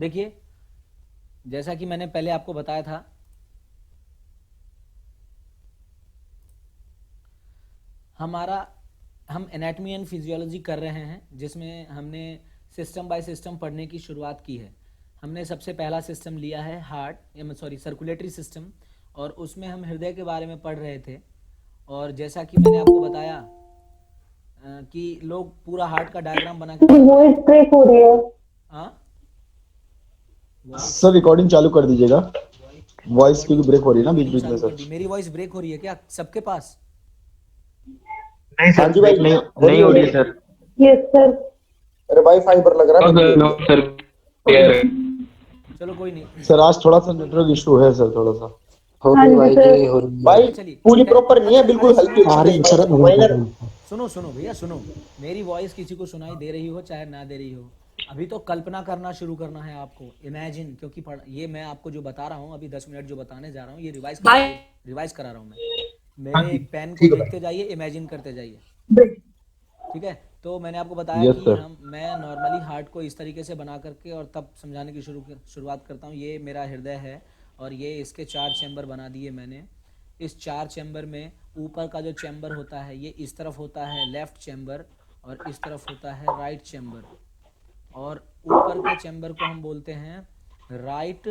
देखिए, जैसा कि मैंने पहले आपको बताया था, हम एनाटॉमी एंड फिजियोलॉजी कर रहे हैं, जिसमें हमने सिस्टम बाय सिस्टम पढ़ने की शुरुआत की है। हमने सबसे पहला सिस्टम लिया है सर्कुलेटरी सिस्टम, और उसमें हम हृदय के बारे में पढ़ रहे थे। और जैसा कि मैंने आपको बताया कि लोग पूरा हार्ट का डायग्राम बना के वॉइस ब्रेक हो रही है। हाँ, वॉइस सर रिकॉर्डिंग चालू कर दीजिएगा, वॉइस क्योंकि ब्रेक हो रही है ना बीच रिकॉर्डिंग बीच में चालू कर सर। दी। मेरी वॉइस ब्रेक हो रही है क्या सबके पास? नहीं हाँ सर, जी भाई, ब्रेक नहीं हो रही नहीं हो हो रही रही है है। सर। Yes sir. अरे भाई फाइबर लग रहा है, मेरी भी हो रही है। सर क्लियर है। चलो कोई नहीं। सर आज थोड़ा सा नेटवर्क इशू है सर, थोड़ा सा हो हाँ रही जी भाई सर। जी, हो रही है। भाई। चलिए पूरी ठीक है। प्रॉपर नहीं है, अच्छा, बिल्कुल हल्की आ रही है सर, अब माइनर। सुनो सुनो भैया सुनो। मेरी वॉइस किसी को सुनाई दे रही हो चाहे ना दे रही हो, अभी तो कल्पना करना शुरू करना है आपको, इमेजिन। क्योंकि ये मैं आपको जो बता रहा हूँ अभी 10 मिनट जो बताने जा रहा हूँ, ये रिवाइज करा रहा हूँ मैं। हाँ मेरे जी, एक पेन को ठीक है। देखते जाइए, इमेजिन करते जाइए। ठीक है, तो मैंने आपको बताया यस कि सर। मैं नॉर्मली हार्ट को इस तरीके से बना करके और तब समझाने की शुरुआत करता हूँ। ये मेरा हृदय है, और ये इसके 4 चैम्बर बना दिए मैंने। इस 4 चैम्बर में ऊपर का जो चैम्बर होता है, ये इस तरफ होता है लेफ्ट चैम्बर, और इस तरफ होता है राइट चैम्बर। और ऊपर के चैम्बर को हम बोलते हैं राइट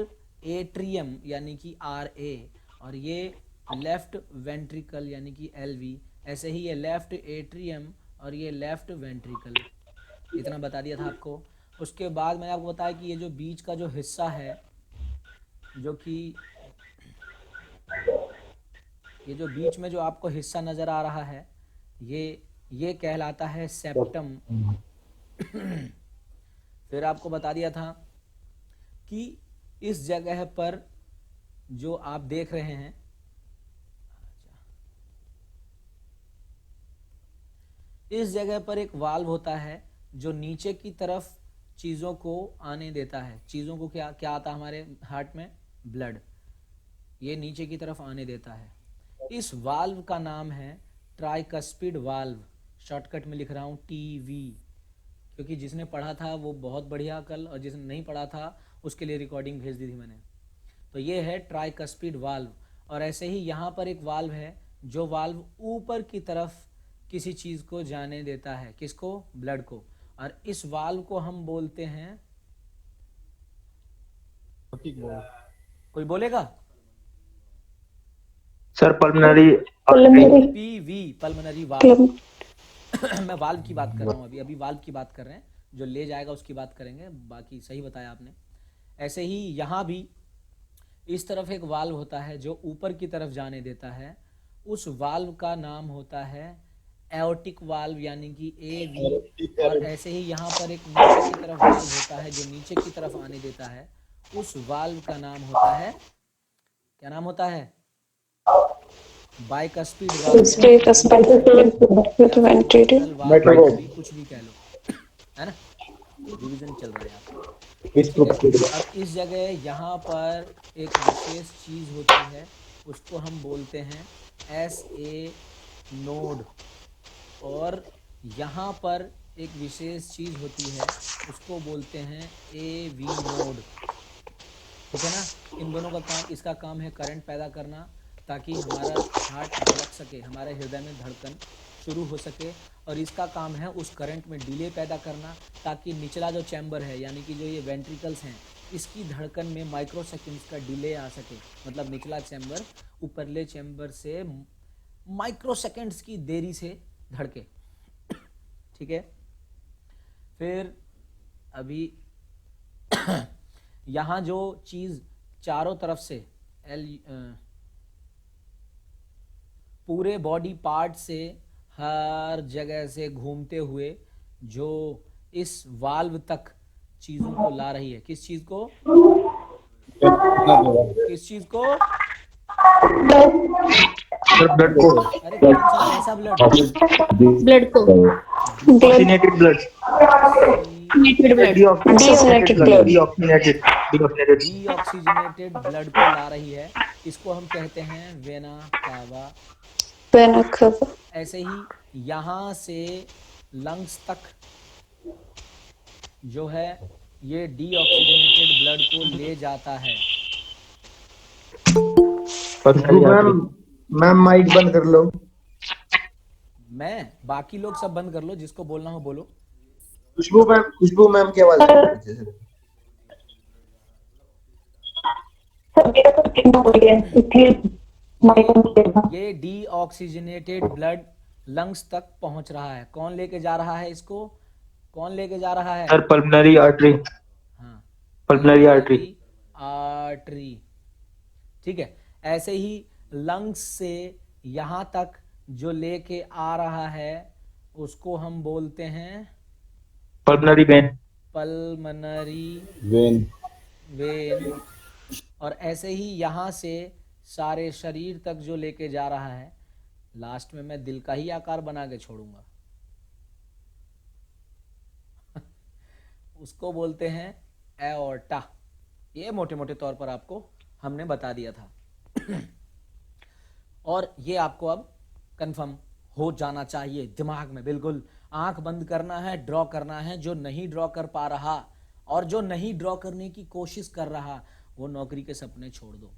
एट्रियम यानी कि RA, और ये लेफ्ट वेंट्रिकल यानी कि LV। ऐसे ही ये लेफ्ट एट्रियम और ये लेफ्ट वेंट्रिकल। इतना बता दिया था आपको। उसके बाद मैंने आपको बताया कि ये जो बीच का जो हिस्सा है, जो कि ये जो बीच में जो आपको हिस्सा नज़र आ रहा है, ये ये कहलाता है सेप्टम। फिर आपको बता दिया था कि इस जगह पर जो आप देख रहे हैं, इस जगह पर एक वाल्व होता है जो नीचे की तरफ चीज़ों को आने देता है। चीज़ों को क्या क्या आता है हमारे हार्ट में? ब्लड। ये नीचे की तरफ आने देता है। इस वाल्व का नाम है ट्राइकस्पिड वाल्व। शॉर्टकट में लिख रहा हूँ TV, क्योंकि जिसने पढ़ा था वो बहुत बढ़िया कल, और जिसने नहीं पढ़ा था उसके लिए रिकॉर्डिंग भेज दी थी मैंने। तो ये है ट्राइकस्पिड वाल्व। और ऐसे ही यहाँ पर एक वाल्व है, जो वाल्व ऊपर की तरफ किसी चीज़ को जाने देता है। किसको? ब्लड को। और इस वाल्व को हम बोलते हैं, कोई बोलेगा? Sir pulmonary pulmonary. PV, pulmonary valve. मैं वाल्व की बात कर रहा हूँ, अभी वाल्व की बात कर रहे हैं। जो ले जाएगा उसकी बात करेंगे, बाकी सही बताया आपने। ऐसे ही यहाँ भी इस तरफ एक वाल्व होता है जो ऊपर की तरफ जाने देता है। उस वाल्व का नाम होता है एओर्टिक वाल्व यानी कि AV। और ऐसे ही यहाँ पर एक नीचे की तरफ वाल्व होता है जो नीचे की तरफ आने देता है। उस वाल्व का नाम होता है, क्या नाम होता है? बाइकस्पिड वाल्व यानी कि स्टेटस या फिर वेंटिलेटर। मिट्रल वाल्व, कुछ भी कह लो, है ना? रिवीजन चल रहा है यहाँ पे। ठीक है। अब इस जगह यहाँ पर एक विशेष चीज़ होती है, उसको हम बोलते हैं SA नोड। और यहाँ पर एक विशेष चीज़ होती है, उसको बोलते हैं AV नोड। ठीक है ना? इन दोनों का काम, इसका काम है करंट पैदा करना, ताकि हमारा हार्ट धड़क सके, हमारे हृदय में धड़कन शुरू हो सके। और इसका काम है उस करंट में डिले पैदा करना, ताकि निचला जो चैम्बर है यानी कि जो ये वेंट्रिकल्स हैं, इसकी धड़कन में माइक्रो सेकेंड्स का डिले आ सके। मतलब निचला चैम्बर ऊपरले चैम्बर से माइक्रो सेकेंड्स की देरी से धड़के। ठीक है। फिर अभी यहाँ जो चीज़ चारों तरफ से पूरे बॉडी पार्ट से हर जगह से घूमते हुए जो इस वाल्व तक चीज़ों को ला रही है, किस चीज़ को? किस चीज़ को? सर ब्लड को, अरे कौन सा, कैसा ब्लड? ब्लड को। Blood. Oxygenated blood, deoxygenated blood. Deoxygenated deoxygenated blood, blood. Deoxygenated. Deoxygenated blood को ला रही है। इसको हम कहते हैं वेना कावा। वेना कवा। ऐसे ही यहाँ से लंग्स तक जो है ये डीऑक्सीजनेटेड ब्लड को ले जाता है? Pulmonary artery. मैम माइक बंद कर लो। मैं, बाकी लोग सब बंद कर लो, जिसको बोलना हो बोलो। खुशबू मैम की आवाज आ रही है पीछे से। सर मेरा तो स्किन हो गया है, इसलिए माइक ऑन किया था। ये डीऑक्सीजनेटेड ब्लड लंग्स तक पहुंच रहा है। कौन लेके जा रहा है इसको? कौन लेके जा रहा है? Sir pulmonary artery. हाँ, पल्मोनरी आर्टरी। आर्टरी। ठीक है। ऐसे ही लंग्स से यहाँ तक जो लेके आ रहा है उसको हम बोलते हैं pulmonary vein. Pulmonary when. When. और ऐसे ही यहाँ से सारे शरीर तक जो लेके जा रहा है, लास्ट में मैं दिल का ही आकार बना के छोड़ूंगा। उसको बोलते हैं एओर्टा। ये मोटे मोटे तौर पर आपको हमने बता दिया था। और ये आपको अब कंफर्म हो जाना चाहिए दिमाग में। बिल्कुल आंख बंद करना है, ड्रॉ करना है। जो नहीं ड्रॉ कर पा रहा और जो नहीं ड्रॉ करने की कोशिश कर रहा, वो नौकरी के सपने छोड़ दो।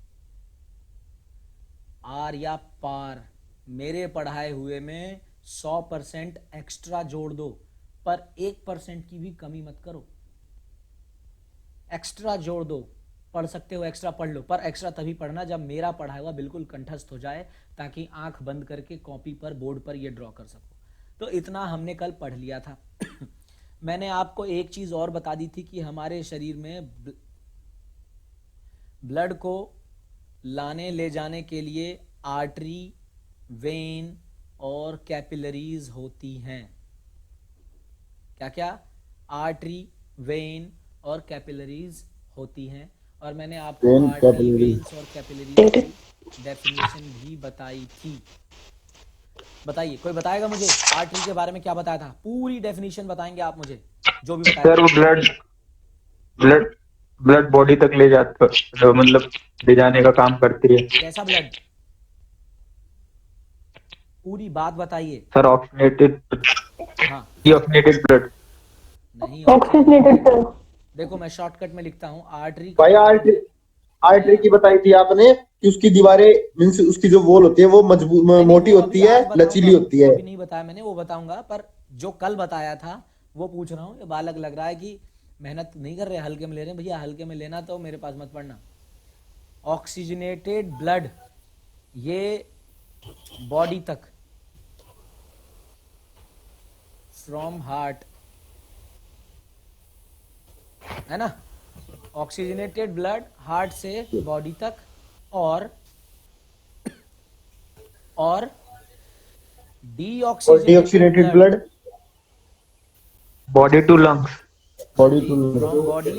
आर या पार, मेरे पढ़ाए हुए में 100% एक्स्ट्रा जोड़ दो, पर 1% की भी कमी मत करो। एक्स्ट्रा जोड़ दो। पढ़ सकते हो एक्स्ट्रा पढ़ लो, पर एक्स्ट्रा तभी पढ़ना जब मेरा पढ़ा हुआ बिल्कुल कंठस्थ हो जाए, ताकि आंख बंद करके कॉपी पर, बोर्ड पर ये ड्रॉ कर सको। तो इतना हमने कल पढ़ लिया था। मैंने आपको एक चीज और बता दी थी कि हमारे शरीर में ब्लड को लाने ले जाने के लिए आर्टरी, वेन और कैपिलरीज होती हैं। क्या क्या? आर्टरी, वेन और कैपिलरीज होती हैं। और मैंने आपको वेन, आर्टरी, कैपिलरी। वेन्स और कैपिलरीज की डेफिनेशन भी बताई थी। बताइए, कोई बताएगा मुझे आर्टरी के बारे में क्या बताया था? पूरी डेफिनेशन बताएंगे आप मुझे, जो भी बताया। सर वो ब्लड ब्लड ब्लड बॉडी तक ले जाता, मतलब ले जाने का काम करती है। कैसा ब्लड? पूरी बात बताइए। सर ऑक्सीनेटेड, हाँ, डीऑक्सीनेटेड ब्लड। नहीं ऑक्सीजनेटेड सर। देखो मैं शॉर्टकट में लिखता हूँ। आर्टरी का भाई मतलब है, आर्टरी की बताई थी आपने कि उसकी दीवारें मीन्स उसकी जो वॉल होती है वो मजबूत नहीं नहीं, मोटी वो होती अभी है, आज बताऊंगा, लचीली होती वो है। अभी नहीं बताया मैंने, वो बताऊंगा। पर जो कल बताया था वो पूछ रहा हूँ। ये बालक लग रहा है कि मेहनत नहीं कर रहे, हल्के में ले रहे हैं। भैया हल्के में लेना तो मेरे पास मत पड़ना। ऑक्सीजनेटेड ब्लड ये बॉडी तक, फ्रॉम हार्ट, है ना? ऑक्सीजनेटेड ब्लड हार्ट से बॉडी तक, और deoxygenated deoxygenated blood body to lungs. Body to from body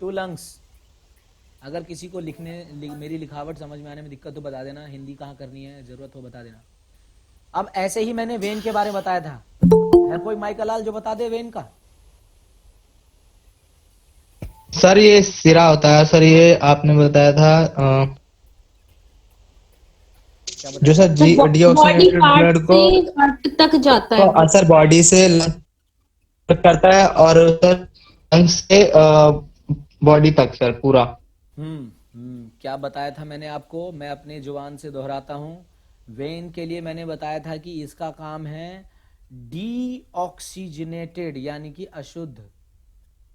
to lungs. अगर किसी को मेरी लिखावट समझ में आने में दिक्कत तो बता देना, हिंदी कहाँ करनी है, जरूरत हो बता देना। अब ऐसे ही मैंने वेन के बारे में बताया था। है कोई माइकल लाल जो बता दे वेन का? सर ये सिरा होता है सर, ये आपने बताया था क्या जो बताया? Sir body deoxygenated part blood से को हार्ट तक जाता तो है। सर बॉडी से करता है, और सर लंग्स से बॉडी तक सर पूरा। क्या बताया था मैंने आपको? मैं अपने जुबान से दोहराता हूँ। वेन के लिए मैंने बताया था कि इसका काम है डीऑक्सीजनेटेड, यानी कि अशुद्ध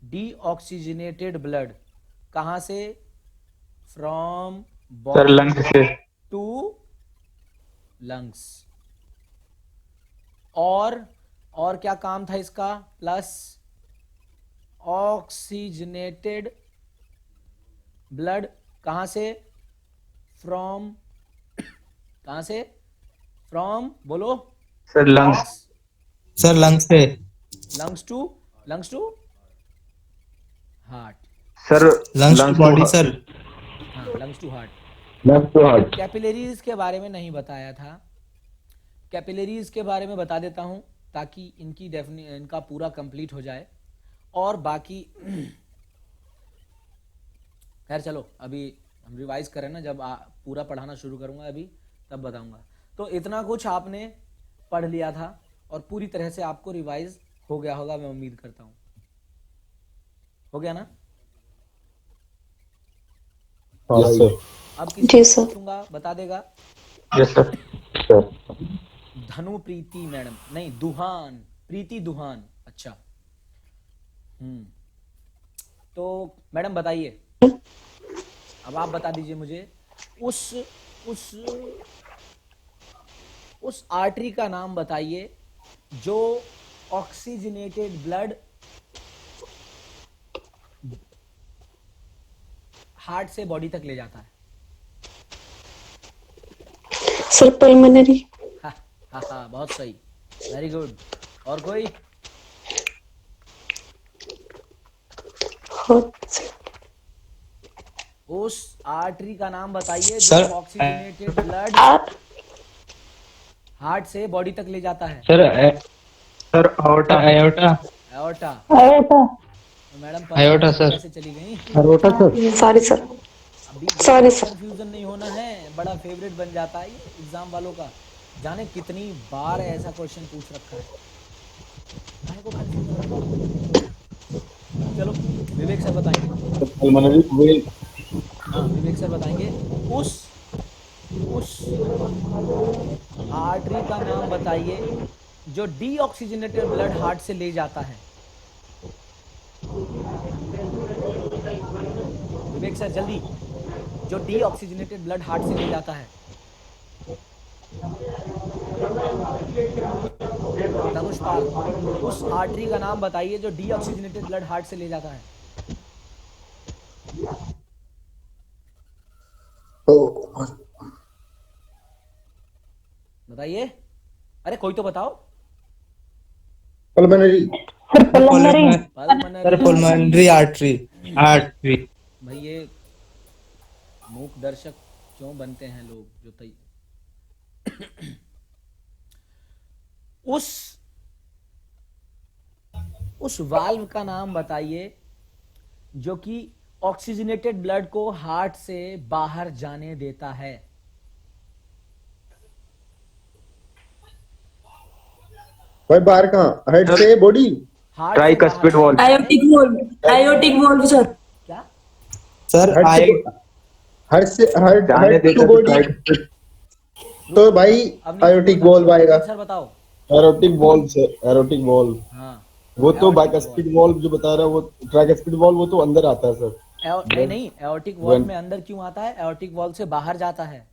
डीऑक्सीजनेटेड ब्लड। कहाँ से? फ्रॉम सर बॉडी लंग्स से। To lungs. और क्या काम था इसका? प्लस ऑक्सीजनेटेड ब्लड कहां से? फ्रॉम, कहां से? फ्रॉम, बोलो। Sir lungs. सर लंग्स से। Lungs to heart. Sir lungs to lungs body sir. हाँ, lungs to heart. Left to heart. Capillaries के बारे में नहीं बताया था। कैपिलरीज के बारे में बता देता हूं ताकि इनका पूरा कंप्लीट हो जाए। और बाकी खैर चलो, अभी हम रिवाइज करें ना, जब पूरा पढ़ाना शुरू करूंगा अभी तब बताऊंगा। तो इतना कुछ आपने पढ़ लिया था और पूरी तरह से आपको रिवाइज हो गया होगा, मैं उम्मीद करता हूं। हो गया ना? Yes sir. अब किसी जी को सर। पूछूंगा, बता देगा। Yes sir. धनु प्रीति मैडम, नहीं दुहान, प्रीति दुहान। अच्छा। तो मैडम बताइए, अब आप बता दीजिए मुझे, उस उस उस आर्टरी का नाम बताइए जो ऑक्सीजनेटेड ब्लड हार्ट से बॉडी तक ले जाता है। Sir pulmonary. हाँ हाँ हाँ, बहुत सही, वेरी गुड। और कोई? उस आर्टरी का नाम बताइए जो सर ऑक्सीजनेटेड ब्लड आप हार्ट से बॉडी तक ले जाता है। Sir sir aorta। Iota. Aorta. आया था। तो मैडम आयोटा पल्मोनरी में सर। कैसे चली गई? Aorta sir. Sorry sir. अभी सॉरी बिल्कुल सर। कंफ्यूजन नहीं होना है, बड़ा फेवरेट बन जाता है ये एग्जाम वालों का। जाने कितनी बार ऐसा क्वेश्चन पूछ रखा है, काहे को कंफ्यूज हो रहे हैं? चलो विवेक सर बताएंगे। Pulmonary well. हाँ विवेक सर बताएंगे। उस उस आर्टरी का नाम बताइए जो डीऑक्सीजनेटेड ब्लड हार्ट से ले जाता है। विवेक सर जल्दी, जो डीऑक्सीजनेटेड ब्लड हार्ट से ले जाता है। धनुष पाल, उस आर्टरी का नाम बताइए जो डीऑक्सीजनेटेड ब्लड हार्ट से ले जाता है। बताइए, अरे कोई तो बताओ। Pulmonary. Sir pulmonary. Sir pulmonary. Pulmonary artery. Artery. भाई ये मूक दर्शक क्यों बनते हैं लोग जो तय उस वाल्व का नाम बताइए जो कि ऑक्सीजनेटेड ब्लड को हार्ट से बाहर जाने देता है। भाई बाहर कहाँ, हेड से बॉडी? हार्ट से Tricuspid बाहर valve। जाने देता है। Aortic valve, aortic valve sir. क्या? सर हेड से हेड से हेड जाने हेड टू देता तो बॉडी। tricuspid। तो भाई अवनीत आयोटिक बताओ, वॉल्व आएगा। अवनीत सर बताओ। Aortic valve sir, aortic valve. हाँ वो तो aortic बाइकस्पिड वॉल्व जो बता रहा है, वो ट्राइकस्पिड वॉल्व वो तो अंदर आता है सर। नहीं नहीं, एओर्टिक वॉल्व में अंदर क्यों आता है? एओर्टिक वॉल्व से बाहर जाता है।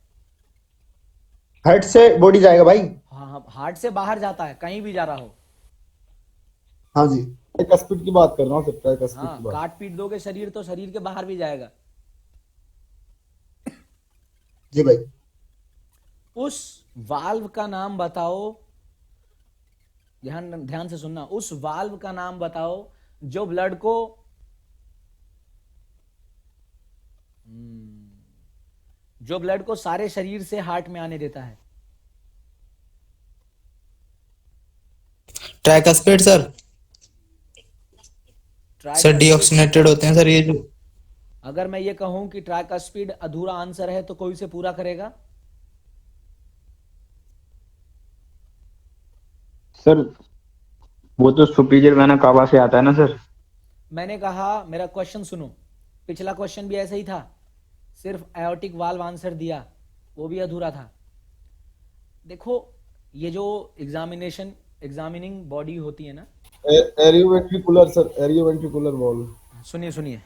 हेड से बॉडी जाएगा भाई। हाँ हाँ, हार्ट से बाहर जाता है, कहीं भी जा रहा हो। हाँ जी। ट्राइकस्पिड की बात कर रहा हूँ सर, ट्राइकस्पिड हाँ, की बात। काट पीट दोगे शरीर तो शरीर के बाहर भी जाएगा। जी भाई। उस वाल्व का नाम बताओ, ध्यान ध्यान से सुनना, उस वाल्व का नाम बताओ जो ब्लड को जो ब्लड को सारे शरीर से हार्ट में आने देता है। Tricuspid sir. सर डीऑक्सीजनेटेड होते हैं सर ये जो। अगर मैं ये कहूं कि ट्राइकस्पिड अधूरा आंसर है तो कोई से पूरा करेगा? सर वो तो सुपीरियर वेना कावा से आता है ना सर। मैंने कहा, मेरा क्वेश्चन सुनो, पिछला क्वेश्चन भी ऐसा ही था, सिर्फ एओर्टिक वाल्व आंसर दिया, वो भी अधूरा था। देखो ये जो एग्जामिनिंग बॉडी होती है ना, एरियोवेंट्रिकुलर सर, एरियोवेंट्रिकुलर वॉल्व। सुनिए सुनिए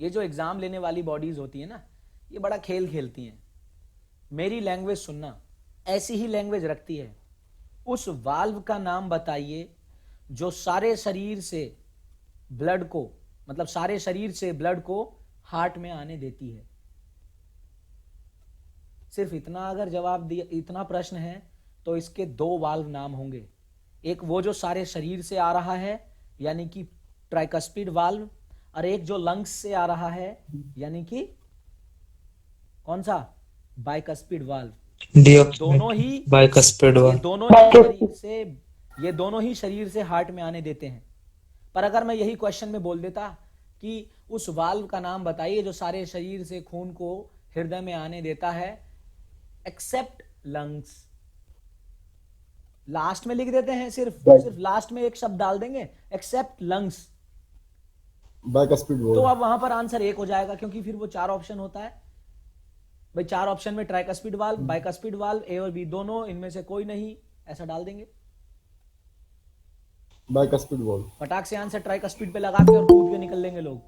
ये जो एग्जाम लेने वाली बॉडीज होती है ना, ये बड़ा खेल खेलती हैं। मेरी लैंग्वेज सुनना, ऐसी ही लैंग्वेज रखती है। उस वाल्व का नाम बताइए जो सारे शरीर से ब्लड को, मतलब सारे शरीर से ब्लड को हार्ट में आने देती है। सिर्फ इतना अगर जवाब दिया, इतना प्रश्न है तो इसके दो वाल्व नाम होंगे। एक वो जो सारे शरीर से आ रहा है यानी कि ट्राइकस्पिड वाल्व, और एक जो लंग्स से आ रहा है यानी कि कौन सा? Bicuspid valve. दोनों ही बाइकस्पिड ये वाल्व। दोनों ही शरीर से ये दोनों ही शरीर से हार्ट में आने देते हैं। पर अगर मैं यही क्वेश्चन में बोल देता कि उस वाल्व का नाम बताइए जो सारे शरीर से खून को हृदय में आने देता है एक्सेप्ट लंग्स, लास्ट में लिख देते हैं, सिर्फ लास्ट में एक शब्द डाल देंगे, एक्सेप्ट लंग्स, बाइकस्पीड तो वॉल्व। अब वहां पर आंसर एक हो जाएगा, क्योंकि फिर वो 4 ऑप्शन होता है भाई। 4 ऑप्शन में ट्राइकस्पिड वाल्व, बाइकस्पिड वाल्व, ए और बी दोनों, इनमें से कोई नहीं, ऐसा डाल देंगे। Bicuspid valve. फटाक से आंसर ट्राइकस्पिड पे लगा के और कूद के निकल लेंगे लोग।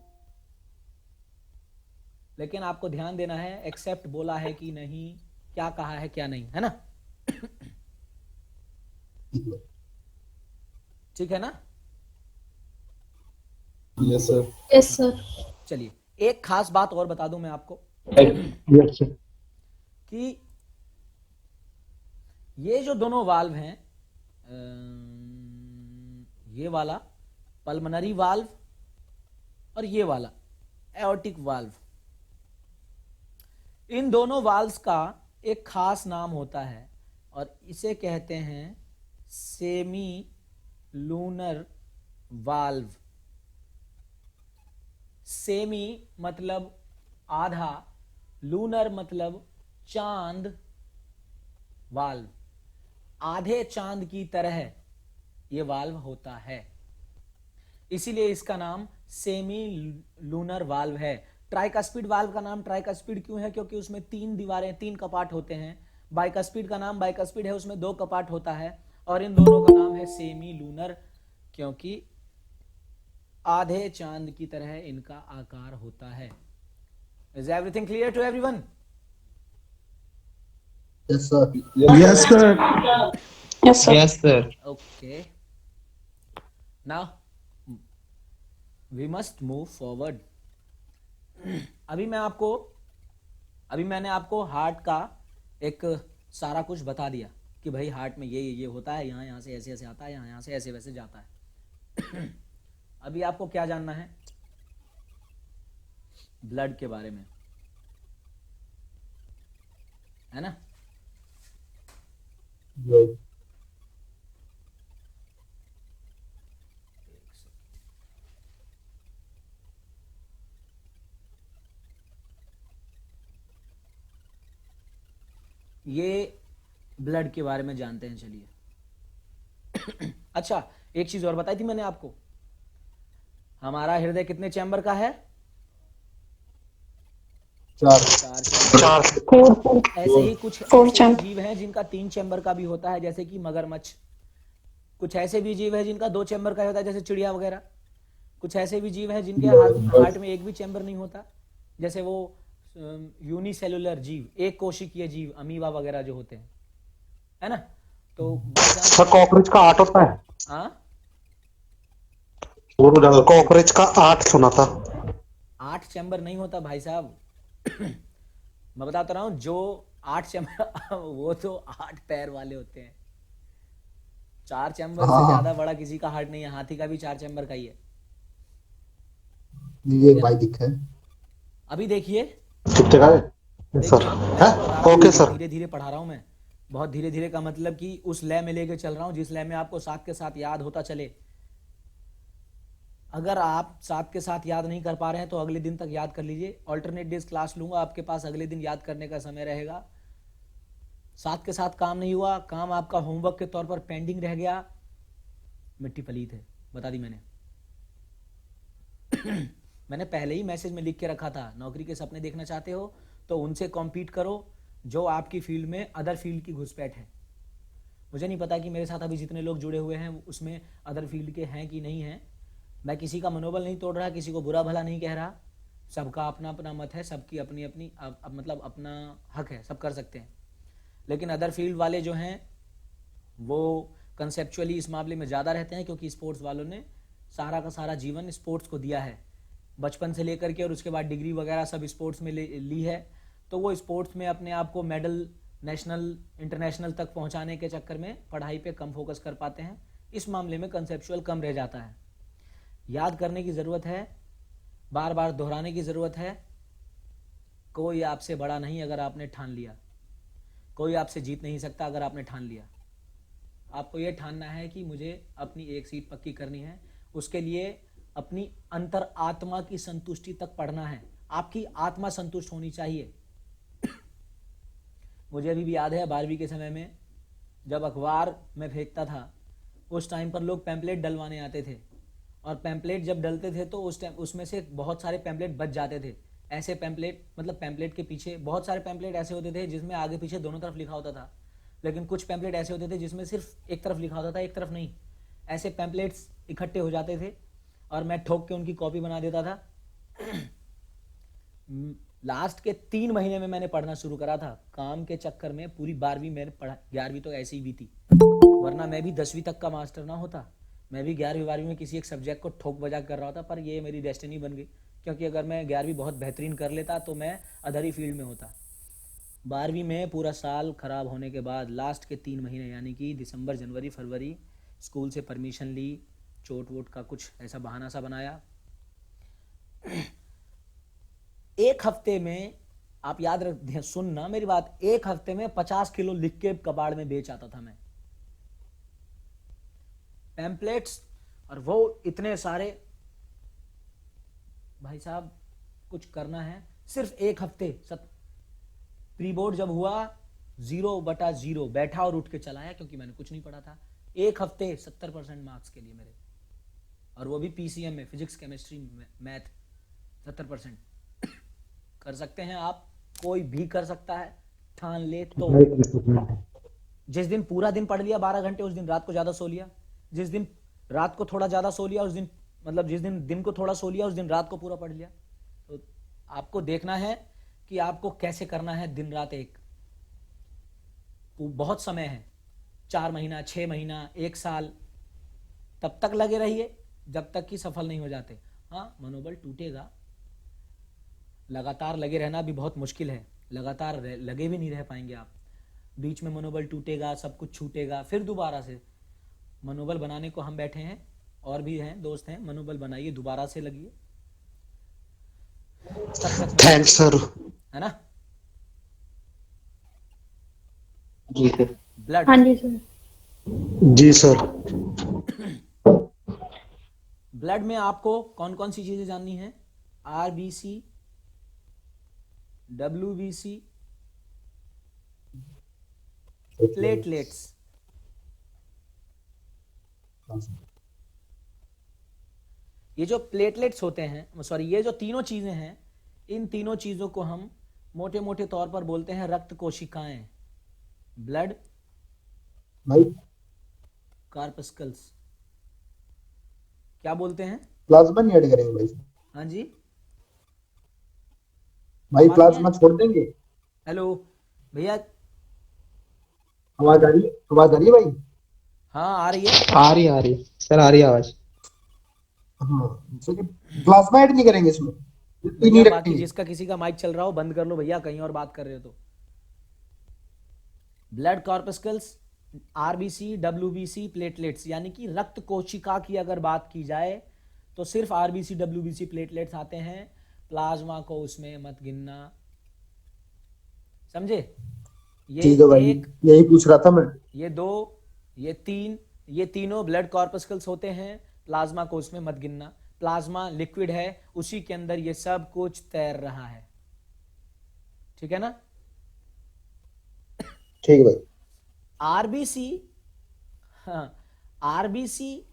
लेकिन आपको ध्यान देना है, एक्सेप्ट बोला है कि नहीं, क्या कहा है क्या नहीं, है ना। ठीक है ना। Yes sir. Yes sir. चलिए, एक खास बात और बता दूं मैं आपको यस सर। कि ये जो दोनों वाल्व हैं, ये वाला पल्मनरी वाल्व और ये वाला एओर्टिक वाल्व, इन दोनों वाल्व्स का एक खास नाम होता है और इसे कहते हैं सेमी लूनर वाल्व। सेमी मतलब आधा, लूनर मतलब चांद वाल्व, आधे चांद की तरह यह वाल्व होता है, इसीलिए इसका नाम सेमी लूनर वाल्व है। ट्राइकस्पिड वाल्व का नाम ट्राइकस्पिड क्यों है? क्योंकि उसमें 3 दीवारें, 3 कपाट होते हैं। बाइकस्पिड का नाम बाइकस्पिड है, उसमें 2 कपाट होता है। और इन दोनों का नाम है सेमी लूनर, क्योंकि आधे चांद की तरह इनका आकार होता है। Is everything clear to everyone? Yes sir. Yes sir. Yes sir. Yes sir. Okay, now we must move forward. अभी मैंने आपको हार्ट का एक सारा कुछ बता दिया कि भाई हार्ट में ये होता है, यहाँ से ऐसे ऐसे आता है, यहाँ से ऐसे वैसे जाता है। अभी आपको क्या जानना है? ब्लड के बारे में, है ना। ये ब्लड के बारे में जानते हैं, चलिए। अच्छा, एक चीज और बताई थी मैंने आपको, हमारा हृदय कितने चैम्बर का है? 4। 4 चैम्बर। ऐसे ही कुछ फोर ऐसे चैम्बर। जीव हैं जिनका 3 चैम्बर का भी होता है, जैसे कि मगरमच्छ। कुछ ऐसे भी जीव हैं जिनका 2 चैम्बर का होता है, जैसे चिड़िया वगैरह। कुछ ऐसे भी जीव हैं जिनके हार्ट में एक भी चैम्बर नहीं होता, जैसे वो यूनिसेलुलर जीव, एक कोशिकीय जीव, अमीबा वगैरह जो होते हैं, है ना। तो सर कॉकरोच का 8 होता है। हाँ, कॉकरोच का 8 सुना था। 8 चैम्बर नहीं होता भाई साहब। मैं बताता रहा हूँ, जो 8 चैम्बर वो तो 8 पैर वाले होते हैं। 4 चैम्बर से ज्यादा बड़ा किसी का हार्ट नहीं है। हाथी का भी 4 चैम्बर का ही है। ये भाई दिखा है। अभी देखिए, ठीक जगह है सर। Okay sir. धीरे धीरे पढ़ा रहा हूँ मैं, बहुत धीरे धीरे का मतलब कि उस लय में लेके चल रहा हूँ जिस लय में आपको साथ के साथ याद होता चले। अगर आप साथ के साथ याद नहीं कर पा रहे हैं तो अगले दिन तक याद कर लीजिए। ऑल्टरनेट डेज क्लास लूंगा, आपके पास अगले दिन याद करने का समय रहेगा। साथ के साथ काम नहीं हुआ, काम आपका होमवर्क के तौर पर पेंडिंग रह गया, मिट्टी पलीत है, बता दी मैंने। मैंने पहले ही मैसेज में लिख के रखा था, नौकरी के सपने देखना चाहते हो तो उनसे कॉम्पीट करो जो आपकी फील्ड में अदर फील्ड की घुसपैठ है। मुझे नहीं पता कि मेरे साथ अभी जितने लोग जुड़े हुए हैं उसमें अदर फील्ड के हैं कि नहीं हैं। मैं किसी का मनोबल नहीं तोड़ रहा, किसी को बुरा भला नहीं कह रहा। सबका अपना अपना मत है, सबकी अपनी अपनी मतलब अपना हक है, सब कर सकते हैं। लेकिन अदर फील्ड वाले जो हैं वो कंसेप्चुअली इस मामले में ज़्यादा रहते हैं, क्योंकि स्पोर्ट्स वालों ने सारा का सारा जीवन स्पोर्ट्स को दिया है, बचपन से लेकर के, और उसके बाद डिग्री वगैरह सब स्पोर्ट्स में ली है। तो वो स्पोर्ट्स में अपने आप को मेडल, नेशनल, इंटरनेशनल तक पहुंचाने के चक्कर में पढ़ाई पे कम फोकस कर पाते हैं। इस मामले में कंसेप्चुअल कम रह जाता है। याद करने की ज़रूरत है, बार बार दोहराने की ज़रूरत है। कोई आपसे बड़ा नहीं अगर आपने ठान लिया, कोई आपसे जीत नहीं सकता अगर आपने ठान लिया। आपको ये ठानना है कि मुझे अपनी एक सीट पक्की करनी है, उसके लिए अपनी अंतर आत्मा की संतुष्टि तक पढ़ना है। आपकी आत्मा संतुष्ट होनी चाहिए। मुझे अभी भी याद है 12वीं के समय में जब अखबार में फेंकता था, उस टाइम पर लोग पैम्पलेट डलवाने आते थे और पैम्पलेट जब डलते थे तो उस टाइम उसमें से बहुत सारे पैम्पलेट बच जाते थे। ऐसे पैम्पलेट मतलब पैम्पलेट के पीछे बहुत सारे पैम्पलेट ऐसे होते थे जिसमें आगे पीछे दोनों तरफ लिखा होता था, लेकिन कुछ पैम्पलेट ऐसे होते थे जिसमें सिर्फ एक तरफ लिखा होता था, एक तरफ नहीं। ऐसे पैम्पलेट्स इकट्ठे हो जाते थे और मैं ठोक के उनकी कॉपी बना देता था। लास्ट के 3 महीने में मैंने पढ़ना शुरू करा था। काम के चक्कर में पूरी 12वीं मैंने पढ़ा, 11वीं तो ऐसे ही बीती, वरना मैं भी 10वीं तक का मास्टर ना होता। मैं भी 11वीं 12वीं में किसी एक सब्जेक्ट को ठोक बजा कर रहा था, पर ये मेरी डेस्टिनी बन गई, क्योंकि अगर मैं 11वीं बहुत बेहतरीन कर लेता तो मैं अदर ही फील्ड में होता। 12वीं में पूरा साल ख़राब होने के बाद लास्ट के 3 महीने यानी कि दिसंबर जनवरी फरवरी स्कूल से परमिशन ली, चोट वोट का कुछ ऐसा बहाना सा बनाया। एक हफ्ते में, आप याद रख सुनना मेरी बात, एक हफ्ते में 50 किलो लिख के कबाड़ में बेच आता था मैं पैम्पलेट्स। और वो इतने सारे, भाई साहब कुछ करना है सिर्फ एक हफ्ते। प्री बोर्ड जब हुआ 0/0 बैठा और उठ के चलाया, क्योंकि मैंने कुछ नहीं पढ़ा था। एक हफ्ते 70% मार्क्स के लिए मेरे, और वो भी पीसीएम में, फिजिक्स केमिस्ट्री मैथ 70%। कर सकते हैं आप, कोई भी कर सकता है, ठान ले तो। जिस दिन पूरा दिन पढ़ लिया 12 घंटे, उस दिन रात को ज्यादा सो लिया। जिस दिन रात को थोड़ा ज्यादा सो लिया, उस दिन मतलब जिस दिन दिन को थोड़ा सो लिया, उस दिन रात को पूरा पढ़ लिया। तो आपको देखना है कि आपको कैसे करना है दिन रात एक। बहुत समय है, 4 महीना, 6 महीना, 1 साल, तब तक लगे रहिए जब तक कि सफल नहीं हो जाते। हाँ, मनोबल टूटेगा, लगातार लगे रहना भी बहुत मुश्किल है, लगातार लगे भी नहीं रह पाएंगे आप। बीच में मनोबल टूटेगा, सब कुछ छूटेगा, फिर दोबारा से मनोबल बनाने को हम बैठे हैं, और भी हैं दोस्त हैं, मनोबल बनाइए, दोबारा से लगिए, तब तक थैंक्स सर। है ना। जी सर। ब्लड, हाँ जी सर। जी सर। ब्लड में आपको कौन कौन सी चीजें जाननी है? RBC, WBC, platelets. ये जो प्लेटलेट्स होते हैं, सॉरी, ये जो तीनों चीजें हैं, इन तीनों चीजों को हम मोटे मोटे तौर पर बोलते हैं रक्त कोशिकाएं। ब्लड, कार्पस्कल्स। क्या बोलते हैं? प्लाज्मा नहीं ऐड करेंगे भाई? हाँ जी भाई प्लाज्मा छोड़ देंगे? हेलो भैया, आवाज आ रही है? आवाज आ रही है भाई? हाँ आ रही है। आ रही है सर, आ रही है आवाज। हाँ, प्लाज्मा ऐड नहीं करेंगे इसमें? नहीं भैया बाकी रखेंगे? जिसका किसी का माइक चल रहा हो बंद कर लो भैया, कहीं और बात कर रहे हो तो। ब्लड कॉर्पस्कल्स, आरबीसी, डब्ल्यूबीसी, प्लेटलेट्स, यानी कि रक्त कोशिका की अगर बात की जाए तो सिर्फ आरबीसी, डब्ल्यूबीसी, प्लेटलेट्स आते हैं, प्लाज्मा को उसमें मत गिनना, समझे? ये ठीक है भाई, एक, यही पूछ रहा था मैं। ये 2, ये 3, ये तीनों ब्लड कॉर्पस्कल्स होते हैं, प्लाज्मा को उसमें मत गिनना। प्लाज्मा लिक्विड है, उसी के अंदर ये सब कुछ तैर रहा है, ठीक है ना। ठीक है भाई। आरबीसी, हाँ, आरबीसी,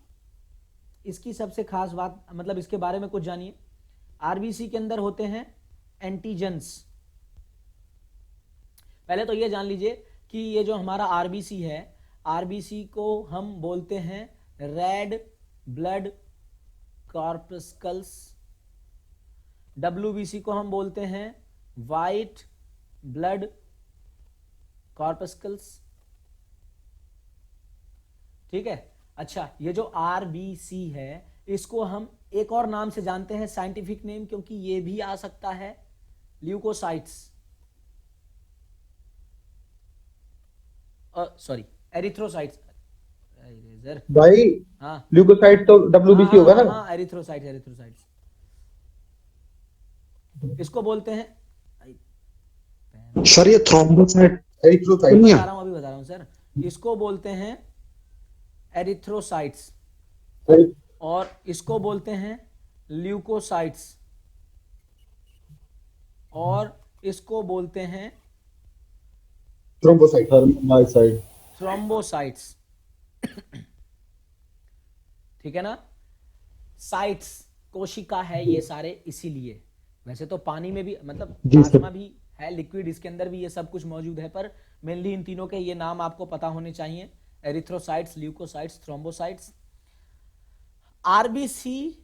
इसकी सबसे खास बात, मतलब इसके बारे में कुछ जानिए। आरबीसी के अंदर होते हैं एंटीजेंस। पहले तो ये जान लीजिए कि ये जो हमारा आरबीसी है, आरबीसी को हम बोलते हैं रेड ब्लड कॉर्पस्कल्स, डब्ल्यूबीसी को हम बोलते हैं वाइट ब्लड कॉर्पस्कल्स, ठीक है। अच्छा, ये जो आरबीसी है, इसको हम एक और नाम से जानते हैं, साइंटिफिक नेम, क्योंकि ये भी आ सकता है ल्यूकोसाइट्स, सॉरी एरिथ्रोसाइट्स। भाई हाँ, ल्यूकोसाइट तो डब्ल्यूबीसी होगा ना? हाँ, एरिथ्रोसाइट्स, एरिथ्रोसाइट्स इसको बोलते हैं। सर ये थ्रोम्बोसाइट एरिथ्रोसाइट। नहीं है? अभी बता रहा हूं सर, इसको बोलते हैं एरिथ्रोसाइट्स, और इसको बोलते हैं ल्यूकोसाइट्स, और इसको बोलते हैं थ्रोम्बोसाइट। थर्माइसाइड। थ्रोम्बोसाइट्स, ठीक है ना। साइट्स कोशिका है ये सारे इसीलिए। वैसे तो पानी में भी मतलब जी सर। प्लाज्मा भी है लिक्विड, इसके अंदर भी ये सब कुछ मौजूद है, पर मेनली इन तीनों के ये नाम आपको पता होने चाहिए, एरिथ्रोसाइट्स, ल्यूकोसाइट्स, थ्रोम्बोसाइट्स। आरबीसी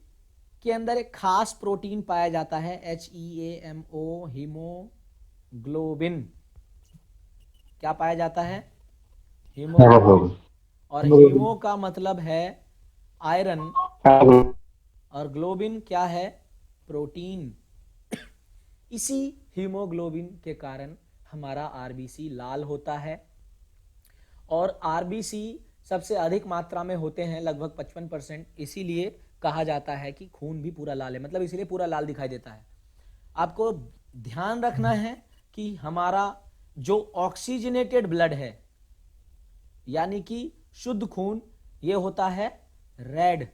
के अंदर एक खास प्रोटीन पाया जाता है HeAMO, हीमोग्लोबिन। क्या पाया जाता है? हीमोग्लोबिन। और हीमो का मतलब है आयरन और ग्लोबिन क्या है? प्रोटीन। इसी हीमोग्लोबिन के कारण हमारा आरबीसी लाल होता है, और आरबीसी सबसे अधिक मात्रा में होते हैं, लगभग 55%। इसीलिए कहा जाता है कि खून भी पूरा लाल है, मतलब इसीलिए पूरा लाल दिखाई देता है। आपको ध्यान रखना है कि हमारा जो ऑक्सीजनेटेड ब्लड है, यानी कि शुद्ध खून, ये होता है रेड,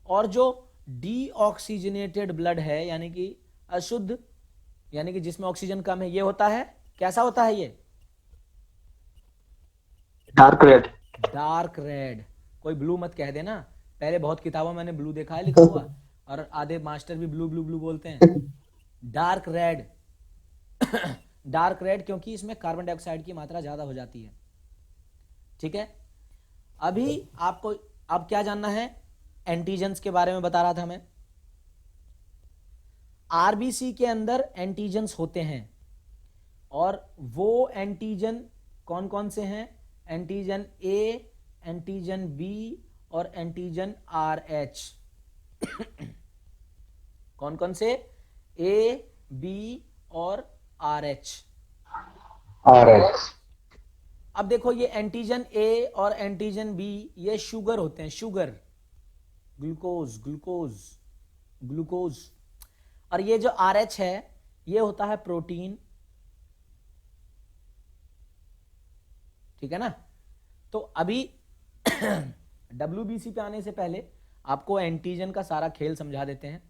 और जो डीऑक्सीजनेटेड ब्लड है यानी कि अशुद्ध, यानी कि जिसमें ऑक्सीजन कम है, ये होता है कैसा होता है? ये डार्क रेड। Dark red. कोई ब्लू मत कह देना, पहले बहुत किताबों में मैंने ब्लू देखा है लिखा हुआ, और आधे मास्टर भी ब्लू ब्लू ब्लू बोलते हैं। डार्क रेड डार्क रेड क्योंकि इसमें कार्बन डाइऑक्साइड की मात्रा ज्यादा हो जाती है। ठीक है, अभी आपको अब क्या जानना है? एंटीजन्स के बारे में बता रहा था मैं। आरबीसी के अंदर एंटीजन्स होते हैं, और वो एंटीजन कौन कौन से हैं? एंटीजन ए, एंटीजन बी और एंटीजन RH। कौन कौन से? ए, बी और RH। अब देखो, ये एंटीजन ए और एंटीजन बी ये शुगर होते हैं, शुगर, ग्लूकोज ग्लूकोज ग्लूकोज। और ये जो RH है ये होता है प्रोटीन। ठीक है ना? तो अभी WBC पे आने से पहले आपको एंटीजन का सारा खेल समझा देते हैं,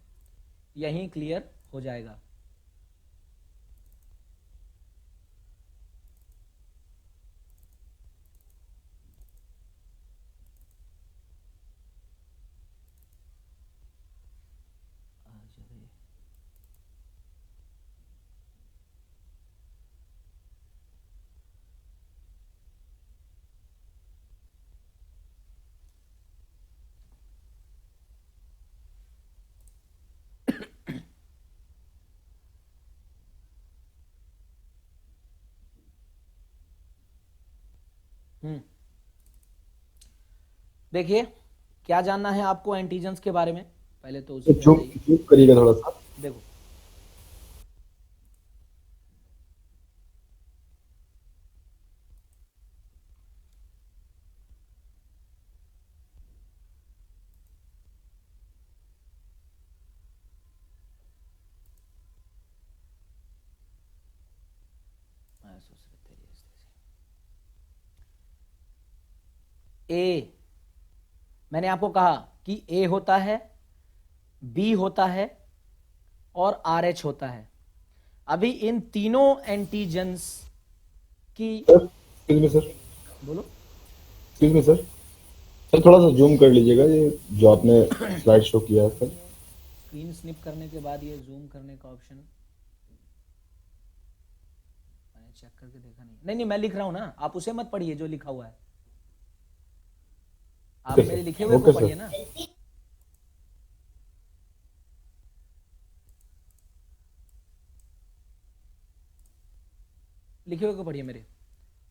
यहीं क्लियर हो जाएगा। देखिए, क्या जानना है आपको एंटीजन्स के बारे में? पहले तो उससे जूम करिएगा थोड़ा सा। देखो, ए, मैंने आपको कहा कि ए होता है, बी होता है और RH होता है। अभी इन तीनों एंटीजन्स की एक्सक्यूज मी सर, बोलो। एक्सक्यूज मी सर, सर थोड़ा सा जूम कर लीजिएगा, ये जो आपने स्लाइड शो किया है सर। स्क्रीन स्निप करने के बाद ये जूम करने का ऑप्शन मैंने चेक करके देखा नहीं। नहीं नहीं, मैं लिख रहा हूं ना, आप उसे मत पढ़िए जो लिखा हुआ है, आप मेरे लिखे हुए को पढ़िए ना। लिखे हुए को पढ़िए मेरे।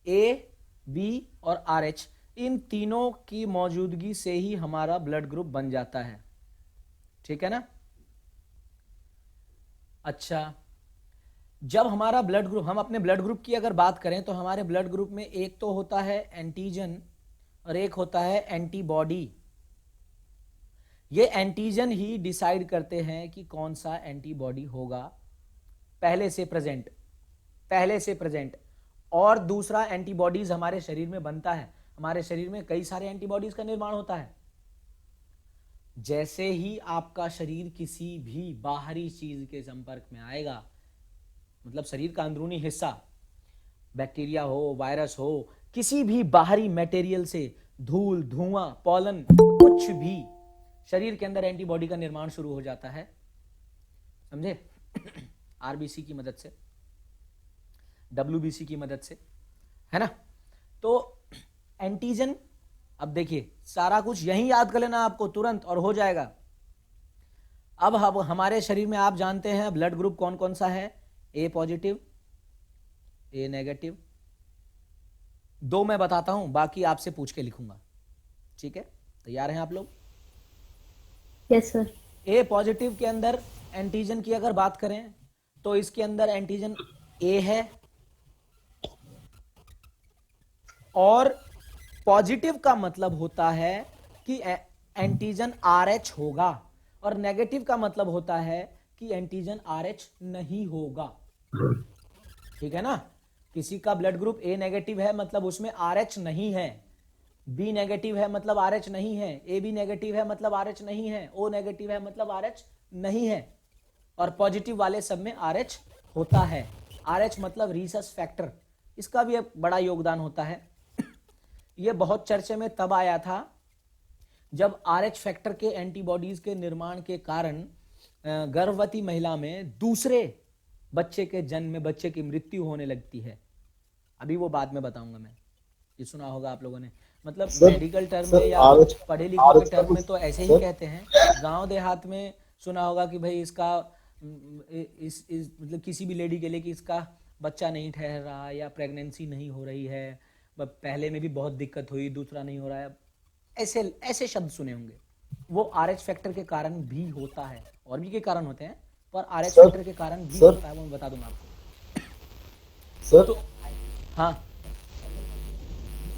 ए, बी और RH, इन तीनों की मौजूदगी से ही हमारा ब्लड ग्रुप बन जाता है। ठीक है ना? अच्छा, जब हमारा ब्लड ग्रुप, हम अपने ब्लड ग्रुप की अगर बात करें तो हमारे ब्लड ग्रुप में एक तो होता है एंटीजन और एक होता है एंटीबॉडी। ये एंटीजन ही डिसाइड करते हैं कि कौन सा एंटीबॉडी होगा पहले से प्रेजेंट। और दूसरा, एंटीबॉडीज हमारे शरीर में बनता है। हमारे शरीर में कई सारे एंटीबॉडीज का निर्माण होता है। जैसे ही आपका शरीर किसी भी बाहरी चीज के संपर्क में आएगा, मतलब शरीर का अंदरूनी हिस्सा, बैक्टीरिया हो, वायरस हो, किसी भी बाहरी मटेरियल से, धूल, धुआं, पॉलन, कुछ भी, शरीर के अंदर एंटीबॉडी का निर्माण शुरू हो जाता है, समझे? आरबीसी की मदद से, डब्ल्यूबीसी की मदद से, है ना? तो एंटीजन, अब देखिए सारा कुछ यही याद कर लेना आपको तुरंत और हो जाएगा। अब हमारे शरीर में आप जानते हैं ब्लड ग्रुप कौन कौन सा है? ए पॉजिटिव, ए नेगेटिव। 2 मैं बताता हूं, बाकी आपसे पूछ के लिखूंगा, ठीक है? तैयार हैं आप लोग? Yes sir. ए पॉजिटिव के अंदर एंटीजन की अगर बात करें तो इसके अंदर एंटीजन ए है, और पॉजिटिव का मतलब होता है कि एंटीजन RH होगा, और नेगेटिव का मतलब होता है कि एंटीजन RH नहीं होगा, ठीक है ना? किसी का ब्लड ग्रुप ए नेगेटिव है मतलब उसमें RH नहीं है, बी नेगेटिव है मतलब RH नहीं है, ए बी नेगेटिव है मतलब RH नहीं है, ओ नेगेटिव है मतलब RH नहीं है, और पॉजिटिव वाले सब में RH होता है। RH मतलब रीसस फैक्टर, इसका भी एक बड़ा योगदान होता है। ये बहुत चर्चे में तब आया था जब RH फैक्टर के एंटीबॉडीज के निर्माण के कारण गर्भवती महिला में दूसरे बच्चे के जन्म में बच्चे की मृत्यु होने लगती है। अभी वो बाद में बताऊंगा मैं, ये सुना होगा आप लोगों ने, मतलब मेडिकल टर्म में या पढ़े लिखे के टर्म में तो ऐसे ही कहते हैं। गांव देहात में सुना होगा कि भाई इसका इस मतलब किसी भी लेडी के लिए कि इसका बच्चा नहीं ठहर रहा या प्रेगनेंसी नहीं हो रही है, पहले में भी बहुत दिक्कत हुई, दूसरा नहीं हो रहा है, ऐसे ऐसे शब्द सुने होंगे। वो RH फैक्टर के कारण भी होता है, और भी के कारण होते हैं, पर RH फैक्टर के कारण भी होता है, वो मैं बता दूंगा आपको। सर तो हाँ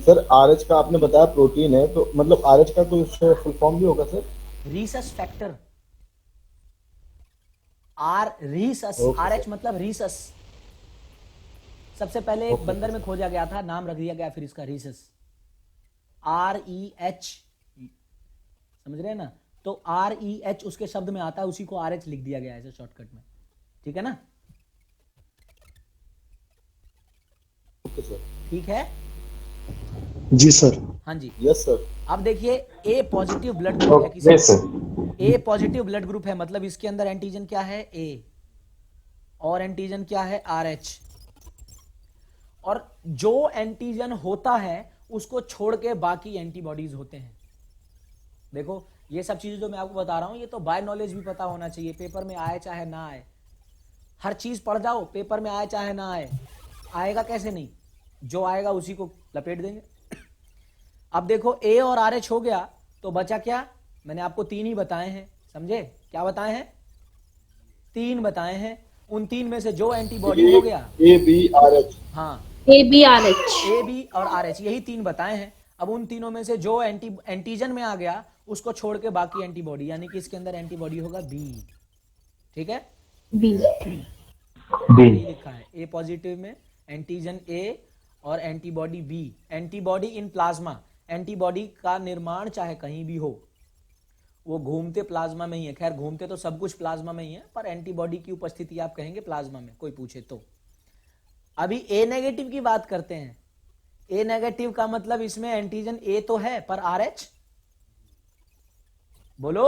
सर, RH का आपने बताया प्रोटीन है, तो मतलब RH का कोई फुल फॉर्म भी होगा sir? Rhesus factor, Rhesus, RH मतलब रीसस। सबसे पहले एक बंदर में खोजा गया था, नाम रख दिया गया फिर इसका रीसस, REH, समझ रहे हैं ना? तो REH उसके शब्द में आता है, उसी को RH लिख दिया गया है ऐसे शॉर्टकट में, ठीक है ना? ओके सर, ठीक है जी सर। हाँ जी। Yes sir. अब देखिए ए पॉजिटिव ब्लड ग्रुप है किसी का, ए पॉजिटिव ब्लड ग्रुप है मतलब इसके अंदर एंटीजन क्या है? ए, और एंटीजन क्या है? RH। और जो एंटीजन होता है उसको छोड़ के बाकी एंटीबॉडीज होते हैं। देखो ये सब चीजें जो मैं आपको बता रहा हूं ये तो बाय नॉलेज भी पता होना चाहिए, पेपर में आए चाहे ना आए, हर चीज पढ़ जाओ, पेपर में आए चाहे ना आए, आएगा कैसे नहीं, जो आएगा उसी को लपेट देंगे। अब देखो ए और RH हो गया तो बचा क्या? मैंने आपको 3 ही बताए हैं, समझे? क्या बताए हैं? 3 बताए हैं। उन 3 में से जो एंटीबॉडी हो गया ABRH, हाँ ABRH, ए बी और RH, यही 3 बताए हैं। अब उन तीनों में से जो एंटीजन में आ गया उसको छोड़ के बाकी एंटीबॉडी, यानी कि इसके अंदर एंटीबॉडी होगा बी, ठीक है? B, यही लिखा है, ए पॉजिटिव में एंटीजन ए और antibody B. Antibody in plasma, antibody का निर्माण चाहे कहीं भी हो, वो घूमते प्लाज्मा में ही है। खैर घूमते तो सब कुछ प्लाज्मा में ही है, पर एंटीबॉडी की उपस्थिति आप कहेंगे प्लाज्मा में, कोई पूछे तो। अभी ए नेगेटिव की बात करते हैं। ए नेगेटिव का मतलब इसमें एंटीजन ए तो है पर RH बोलो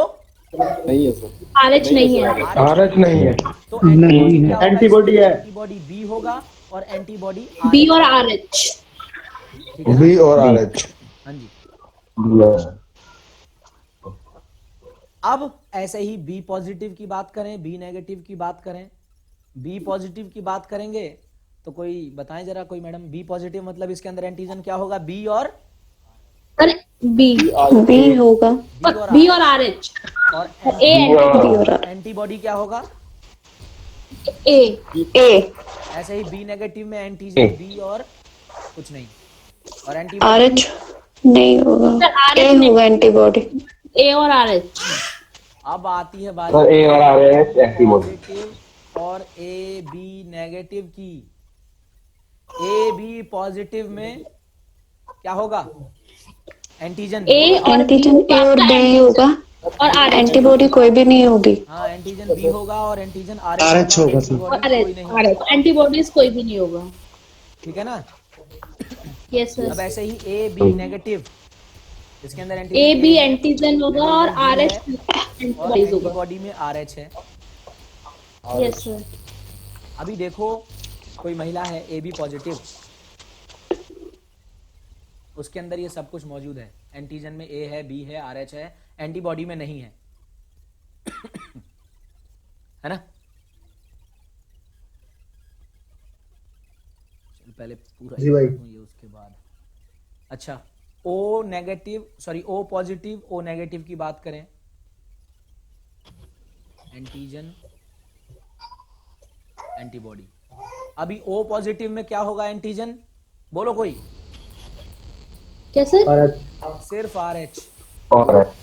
नहीं है सर, RH नहीं है। RH नहीं है। तो एंटीबॉडी क्या होगा? एंटीबॉडी है। एंटीबॉडी बी होगा और एंटीबॉडी B और RH, ठीक है ना? B और RH। हाँ जी। अब ऐसे ही बी पॉजिटिव की बात करें, बी नेगेटिव की बात करें, बी पॉजिटिव की बात करेंगे तो कोई बताएं जरा, कोई मैडम? बी पॉजिटिव मतलब इसके अंदर एंटीजन क्या होगा? बी और अरे B, बी होगा, B और RH, और A, एंटीबॉडी क्या होगा? A, ए, ऐसे ही बी नेगेटिव में एंटीजन बी और कुछ नहीं, और एंटीबॉडी RH नहीं होगा, ए होगा एंटीबॉडी। A और RH। अब आती है बात ए और RH एंटीबॉडी। पॉजिटिव और ए बी नेगेटिव की। ए बी पॉजिटिव में क्या होगा? एंटीजन A और B एंटीजन ए और बी होगा, और RH, एंटीबॉडी कोई भी नहीं होगी। हाँ एंटीजन बी होगा और एंटीजन RH होगा सर। और RH, एंटीबॉडीज कोई भी नहीं होगा। ठीक है ना? यस अब सर। ऐसे ही ए बी नेगेटिव, इसके अंदर ए बी है, एंटीजन होगा और आर एच और एंटीबॉडीज होगा। एंटीबॉडी में RH है। Yes sir. अभी देखो कोई महिला है AB पॉजिटिव, उसके अंदर ये सब कुछ मौजूद है। एंटीजन में A है, B है, RH है, एंटीबॉडी में नहीं है, है ना। चल पहले पूरा जी भाई। ये उसके बाद अच्छा O negative sorry O positive O negative की बात करें, एंटीजन एंटीबॉडी। अभी O पॉजिटिव में क्या होगा एंटीजन, बोलो कोई। क्या सर? सिर्फ RH,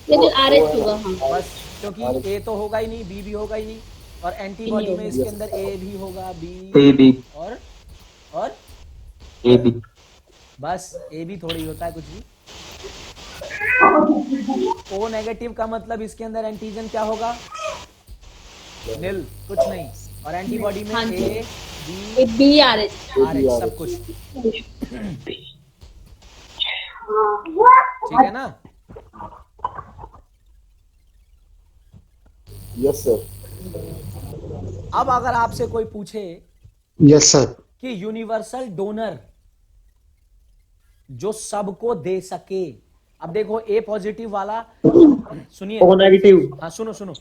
लेकिन आर एच होगा। हाँ बस, क्योंकि A तो होगा ही नहीं, B भी होगा ही नहीं, और एंटीबॉडी में इसके अंदर A भी होगा, B और बस A भी थोड़ी होता है कुछ भी। O नेगेटिव का मतलब इसके अंदर एंटीजन क्या होगा, नील, कुछ नहीं, और एंटीबॉडी में हाँ A जी। B B R H. RH सब कुछ, ठीक है ना। Yes sir. अब अगर आपसे कोई पूछे यस सर। कि यूनिवर्सल डोनर जो सबको दे सके, अब देखो A पॉजिटिव वाला, सुनिए, O नेगेटिव। हाँ सुनो,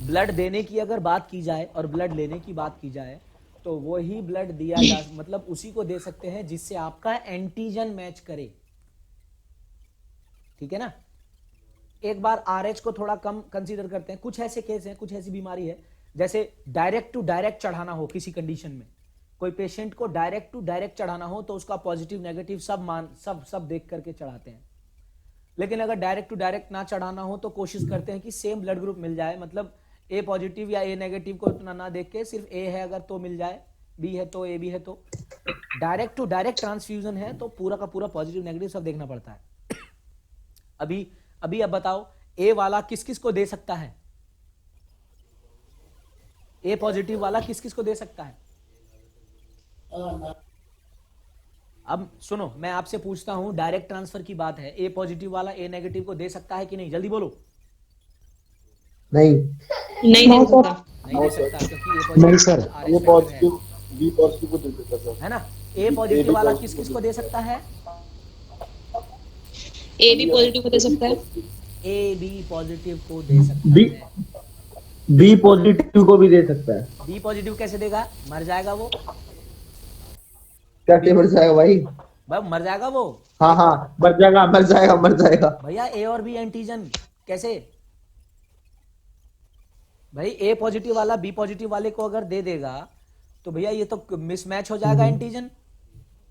ब्लड देने की अगर बात की जाए और ब्लड लेने की बात की जाए तो वही ब्लड दिया जा मतलब उसी को दे सकते हैं जिससे आपका एंटीजन मैच करे, ठीक है ना। एक बार RH को थोड़ा कम कंसीडर करते हैं। कुछ ऐसे केस हैं, कुछ ऐसी बीमारी है जैसे डायरेक्ट टू डायरेक्ट चढ़ाना हो, किसी कंडीशन में कोई पेशेंट को डायरेक्ट टू डायरेक्ट चढ़ाना हो तो उसका पॉजिटिव नेगेटिव सब देख करके चढ़ाते हैं। लेकिन अगर डायरेक्ट टू डायरेक्ट ना चढ़ाना हो तो कोशिश करते हैं कि सेम ब्लड ग्रुप मिल जाए, मतलब A पॉजिटिव या A नेगेटिव को इतना ना देख के सिर्फ A है अगर तो मिल जाए, B है तो AB है तो। डायरेक्ट टू डायरेक्ट ट्रांसफ्यूजन है तो पूरा का पूरा पॉजिटिव नेगेटिव सब देखना पड़ता है। अभी अब बताओ A वाला किस किस को दे सकता है, A पॉजिटिव वाला किस किस को दे सकता है। अब सुनो, मैं आपसे पूछता हूं, डायरेक्ट ट्रांसफर की बात है, A पॉजिटिव वाला A नेगेटिव को दे सकता है कि नहीं, जल्दी बोलो। नहीं। नहीं दे सकता। नहीं दे सकता क्योंकि नहीं सर। ये पॉजिटिव बी पॉजिटिव को दे देता सर। है ना। A पॉजिटिव वाला किस किस को दे सकता है, ए बी पॉजिटिव को दे सकता है। AB पॉजिटिव को दे सकता बी है। बी पॉजिटिव को भी दे सकता है। B पॉजिटिव कैसे देगा, मर जाएगा वो, क्या मर जाएगा भाई। मर जाएगा वो। हाँ मर जाएगा। भैया A और B एंटीजन कैसे, भाई A पॉजिटिव वाला B पॉजिटिव वाले को अगर दे देगा तो भैया ये तो मिसमैच हो जाएगा एंटीजन,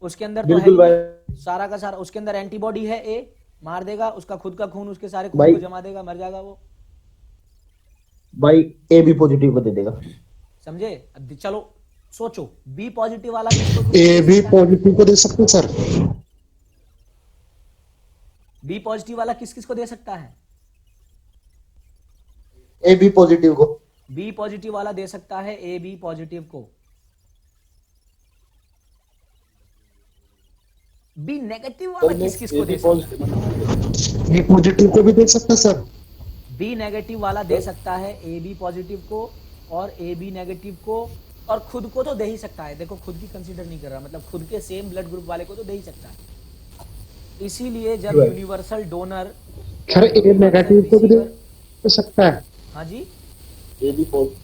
उसके अंदर तो है बिल्कुल ही सारा का सारा, उसके अंदर एंटीबॉडी है, A मार देगा, उसका खुद का खून उसके सारे खून भाई को जमा देगा, मर जाएगा वो भाई। A बी पॉजिटिव को दे देगा, समझे। अब चलो सोचो, B पॉजिटिव वाला किसको ए भी पॉजिटिव को दे सकते सर। B पॉजिटिव वाला किस किस को दे सकता है, A बी पॉजिटिव को। B पॉजिटिव वाला दे सकता है AB पॉजिटिव को। B नेगेटिव वाला किस किस को दे सकता है, बी पॉजिटिव को भी दे सकते सर। B नेगेटिव वाला दे सकता है AB पॉजिटिव को और AB नेगेटिव को, और खुद को तो दे ही सकता है। देखो खुद की कंसीडर नहीं कर रहा, मतलब खुद के सेम ब्लड ग्रुप वाले को तो दे ही सकता है। इसीलिए जब यूनिवर्सल डोनर, सर ए नेगेटिव को भी दे सकता है। हाँ जी ए बी पॉजिटिव।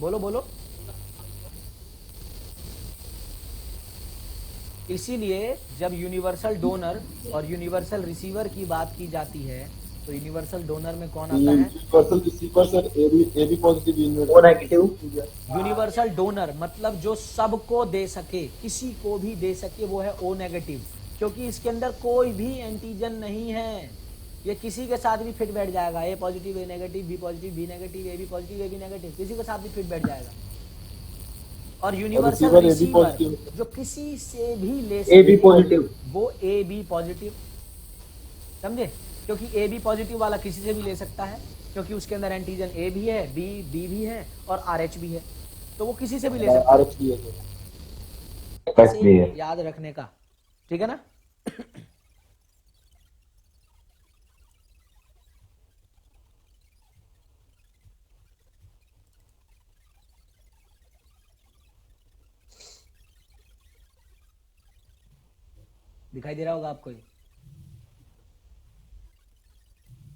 बोलो, इसीलिए जब यूनिवर्सल डोनर और यूनिवर्सल रिसीवर की बात की जाती है तो यूनिवर्सल डोनर में कौन आता है, universal receiver sir A B positive O negative. Universal donor मतलब जो सबको दे सके, किसी को भी दे सके, वो है O नेगेटिव, क्योंकि इसके अंदर कोई भी एंटीजन नहीं है, ये किसी के साथ भी फिट बैठ जाएगा। A positive A negative, B positive B negative, AB positive AB negative, किसी के साथ भी फिट बैठ जाएगा। और यूनिवर्सल रिसीवर जो किसी से भी ले A बी पॉजिटिव। वो AB पॉजिटिव, समझे, क्योंकि AB पॉजिटिव वाला किसी से भी ले सकता है क्योंकि उसके अंदर एंटीजन A भी है, B भी है और RH भी है, तो वो किसी से भी ले सकता है। RH भी है ऐसे याद रखने का, ठीक है ना। दिखाई दे रहा होगा आपको ये,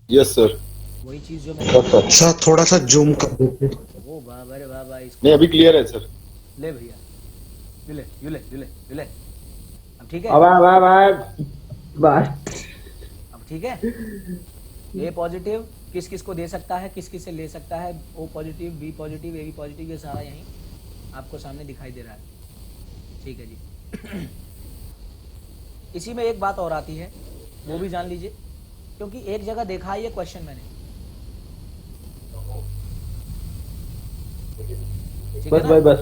यस सर। वही चीज जो मैंने सर थोड़ा सा जूम कर दीजिए। वो बाबा रे बाबा, इसको नहीं अभी क्लियर है सर। ले भैया, यूले यूले यूले यूले, अब ठीक है, अब ठीक है। ए पॉजिटिव किस किस को दे सकता है, किस किस से ले सकता है, O positive, B positive, A B positive, ये सारा यहीं आपको सामने दिखाई दे रहा है। ठीक है जी। इसी में एक बात और आती है, वो भी जान लीजिए, क्योंकि एक जगह देखा है ये क्वेश्चन मैंने। ठीक है ना? बस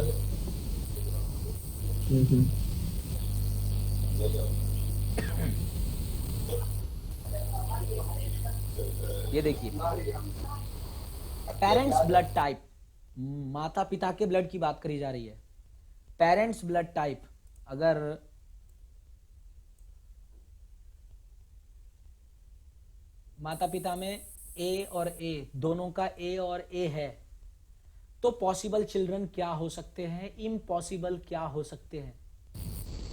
ये देखिए, पेरेंट्स ब्लड टाइप, माता पिता के ब्लड की बात करी जा रही है। पेरेंट्स ब्लड टाइप, अगर माता पिता में ए और ए दोनों का ए और ए है, तो पॉसिबल चिल्ड्रन क्या हो सकते हैं, इम्पॉसिबल क्या हो सकते हैं?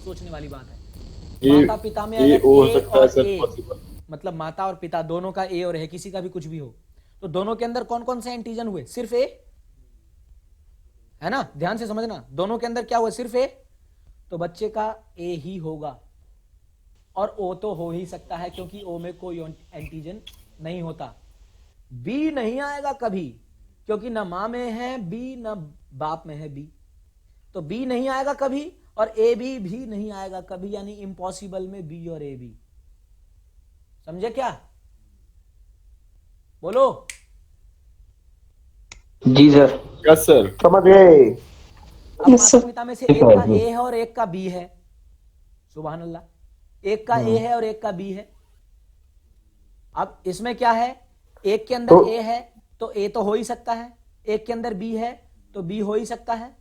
सोचने वाली बात है। माता पिता में अगर हो ए सकता है और सर, ए, पॉसिबल। मतलब माता और पिता दोनों का ए और है, किसी का भी कुछ भी हो, तो दोनों के अंदर कौन कौन से एंटीजन हुए? सिर्फ ए है ना, ध्यान से समझना, दोनों के अंदर क्या हुआ? सिर्फ ए, तो बच्चे का ए ही होगा। और ओ तो हो ही सकता है क्योंकि ओ में कोई एंटीजन नहीं होता। बी नहीं आएगा कभी, क्योंकि न मां में है बी, न बाप में है बी, तो बी नहीं आएगा कभी, और ए बी भी नहीं आएगा कभी, यानी इम्पॉसिबल में बी और ए बी। समझे क्या? बोलो। जी सर। Yes sir. समझ गए। अब माता पिता में से एक का ए है और एक का बी है, सुभान अल्लाह, एक का ए है और एक का बी है। अब इसमें क्या है, एक के अंदर ए है तो ए तो हो ही सकता है, एक के अंदर बी है तो बी हो ही सकता है,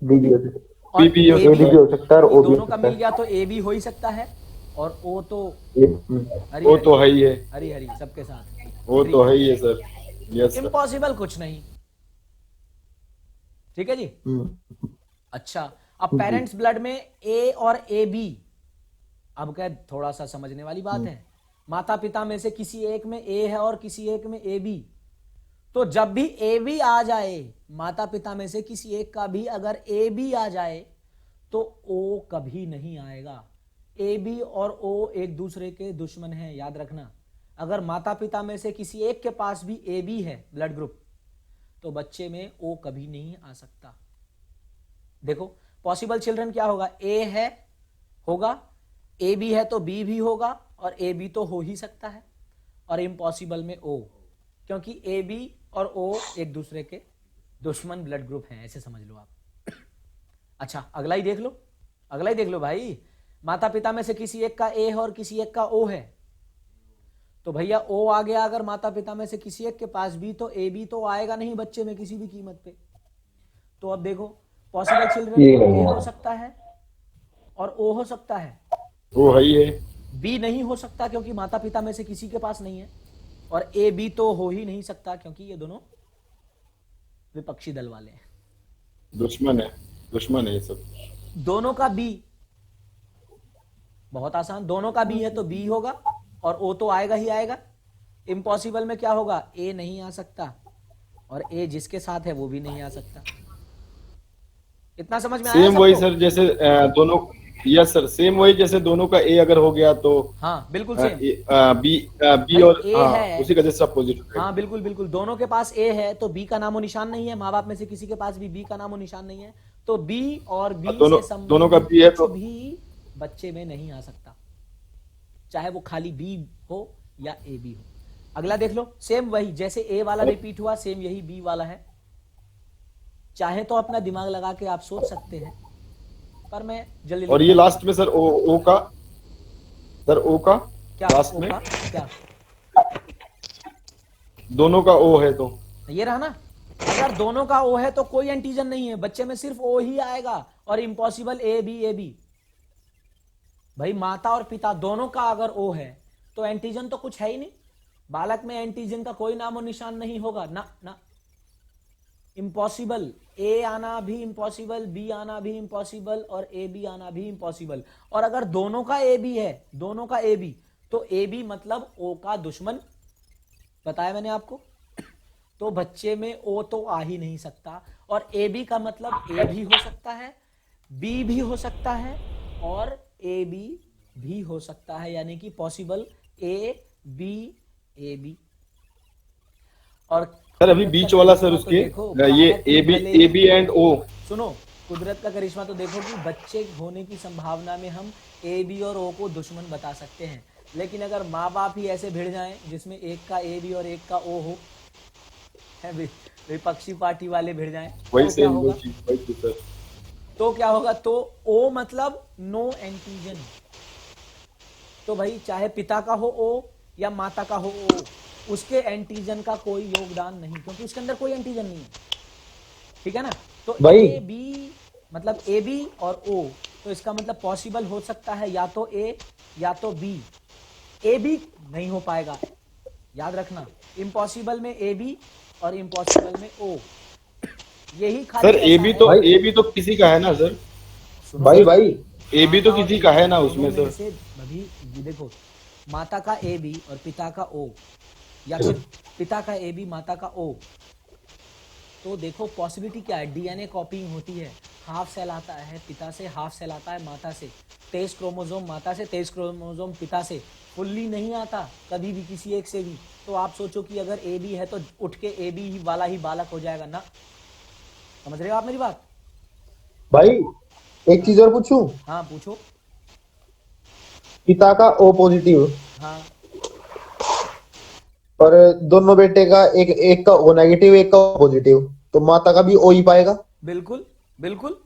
बी भी हो सकता है, और ए भी हो सकता है, और ओ भी दोनों हो का सकता मिल गया तो ए भी हो ही सकता है, और ओ तो है। हरी वो तो है ही है, हरी हरी सबके साथ, वो तो है ही है सर। Yes sir. इम्पॉसिबल कुछ नहीं। ठीक है जी। अच्छा, अब पेरेंट्स ब्लड में ए और ए बी, अब क्या थोड़ा सा समझने वाली बात है। माता पिता में से किसी एक में ए है और किसी एक में ए बी, तो जब भी ए बी आ जाए, माता पिता में से किसी एक का भी अगर ए बी आ जाए, तो ओ कभी नहीं आएगा। ए बी और ओ एक दूसरे के दुश्मन हैं, याद रखना। अगर माता पिता में से किसी एक के पास भी ए बी है ब्लड ग्रुप, तो बच्चे में ओ कभी नहीं आ सकता। देखो, पॉसिबल चिल्ड्रन क्या होगा, ए है होगा, ए बी है तो बी भी होगा, और ए बी तो हो ही सकता है, और इम्पॉसिबल में ओ, क्योंकि ए बी और ओ एक दूसरे के दुश्मन ब्लड ग्रुप हैं, ऐसे समझ लो आप। अच्छा, अगला ही देख लो, अगला ही देख लो भाई। माता पिता में से किसी एक का ए है और किसी एक का ओ है, तो भैया ओ आ गया अगर माता पिता में से किसी एक के पास भी, तो ए बी तो आएगा नहीं बच्चे में किसी भी कीमत पे। तो अब देखो, पॉसिबल चिल्ड्रन ए हो सकता है और ओ हो सकता है, वो है ही है। बी नहीं हो सकता क्योंकि माता पिता में से किसी के पास नहीं है, और ए बी तो हो ही नहीं सकता क्योंकि ये दोनों विपक्षी दल वाले हैं, दुश्मन है, दुश्मन है ये सब। दोनों का बी, बहुत आसान, दोनों का बी है तो बी होगा, और ओ तो आएगा ही आएगा। इम्पॉसिबल में क्या होगा, ए नहीं आ सकता, और ए जिसके साथ है वो भी नहीं आ सकता। इतना समझ में आया सेम वही सबको? सर, जैसे दोनों, यस सर, सेम वही, जैसे दोनों का ए अगर हो गया तो हाँ बिल्कुल सेम। बी और ए हाँ, है, उसी का जैसे अपोजिट। हाँ बिल्कुल बिल्कुल, दोनों के पास ए है तो बी का नामो निशान नहीं है, माँ बाप में से किसी के पास भी बी का नामो निशान नहीं है, तो बी और बी से दोनों का बी है तो भी बच्चे में नहीं आ सकता, चाहे वो खाली बी हो या ए बी हो। अगला देख लो, सेम वही, जैसे ए वाला रिपीट हुआ, सेम यही बी वाला है। चाहे तो अपना दिमाग लगा के आप सोच सकते हैं, पर मैं जल्दी। और ये लास्ट में सर ओ का, सर ओ का क्या लास्ट ओ में का क्या, दोनों का ओ है तो ये रहा ना। अगर दोनों का ओ है तो कोई एंटीजन नहीं है, बच्चे में सिर्फ ओ ही आएगा, और इम्पॉसिबल ए बी। भाई माता और पिता दोनों का अगर ओ है तो एंटीजन तो कुछ है ही नहीं, बालक में एंटीजन का कोई नामो निशान नहीं होगा ना, ना। इम्पॉसिबल, ए आना भी इम्पॉसिबल, बी आना भी इम्पॉसिबल और ए बी आना भी इम्पॉसिबल। और अगर दोनों का ए बी है, दोनों का ए बी, तो ए बी मतलब ओ का दुश्मन, बताया मैंने आपको। तो बच्चे में ओ तो आ ही नहीं सकता। और ए बी का मतलब ए भी हो सकता है, बी भी हो सकता है और ए बी भी हो सकता है, यानी कि possible A B A B. और सर अभी बीच वाला सर तो उसके देखो, ये बालक ही भले ए बी एंड ओ। सुनो, कुदरत का करिश्मा तो देखो कि बच्चे होने की संभावना में हम ए बी और ओ को दुश्मन बता सकते हैं, लेकिन अगर माँ बाप ही ऐसे भिड़ जाएं जिसमें एक का ए बी और एक का ओ हो, है विपक्षी पार्टी वाले भिड़ जाएं, वही तो क्या सेम होगा? वही सर। तो क्या होगा? तो ओ मतलब नो एंटीजन। तो भाई चाहे पिता का हो ओ या माता का हो ओ, उसके एंटीजन का कोई योगदान नहीं, क्योंकि उसके अंदर कोई एंटीजन नहीं है। ठीक है ना? तो भाई। ए बी मतलब ए बी और ओ, तो इसका मतलब पॉसिबल हो सकता है या तो ए या तो बी। ए बी नहीं हो पाएगा, याद रखना। इम्पॉसिबल में ए बी और इम्पॉसिबल में ओ, यही खाली सर ए ऐसा बी तो किसी का है ना सर? सुनो, भाई ए बी तो किसी का है ना उसमें दोनों में सर? से अभी ये देखो, माता का ए बी और पिता का ओ, या फिर पिता का ए बी माता का ओ, तो देखो पॉसिबिलिटी क्या है? डीएनए कॉपिंग होती है, हाफ सेल आता है पिता से, हाफ सेल आता है माता से, 23 क्रोमोसोम माता से, 23 क्रोमोसोम पिता से, फुल्ली नहीं आता कभी भी किसी एक से भी। तो आप सोचो कि अगर ए बी है तो उठ के ए बी ही वाला ही बालक हो जाएगा ना? समझ रहे हो आप मेरी बात? भाई एक चीज और पूछूं? हाँ पूछो। पिता का ओ पॉजिटिव हाँ और दोनों बेटे का एक का ओ नेगेटिव, एक का ओ पॉजिटिव, तो माता का भी ओ ही पाएगा। बिल्कुल बिल्कुल,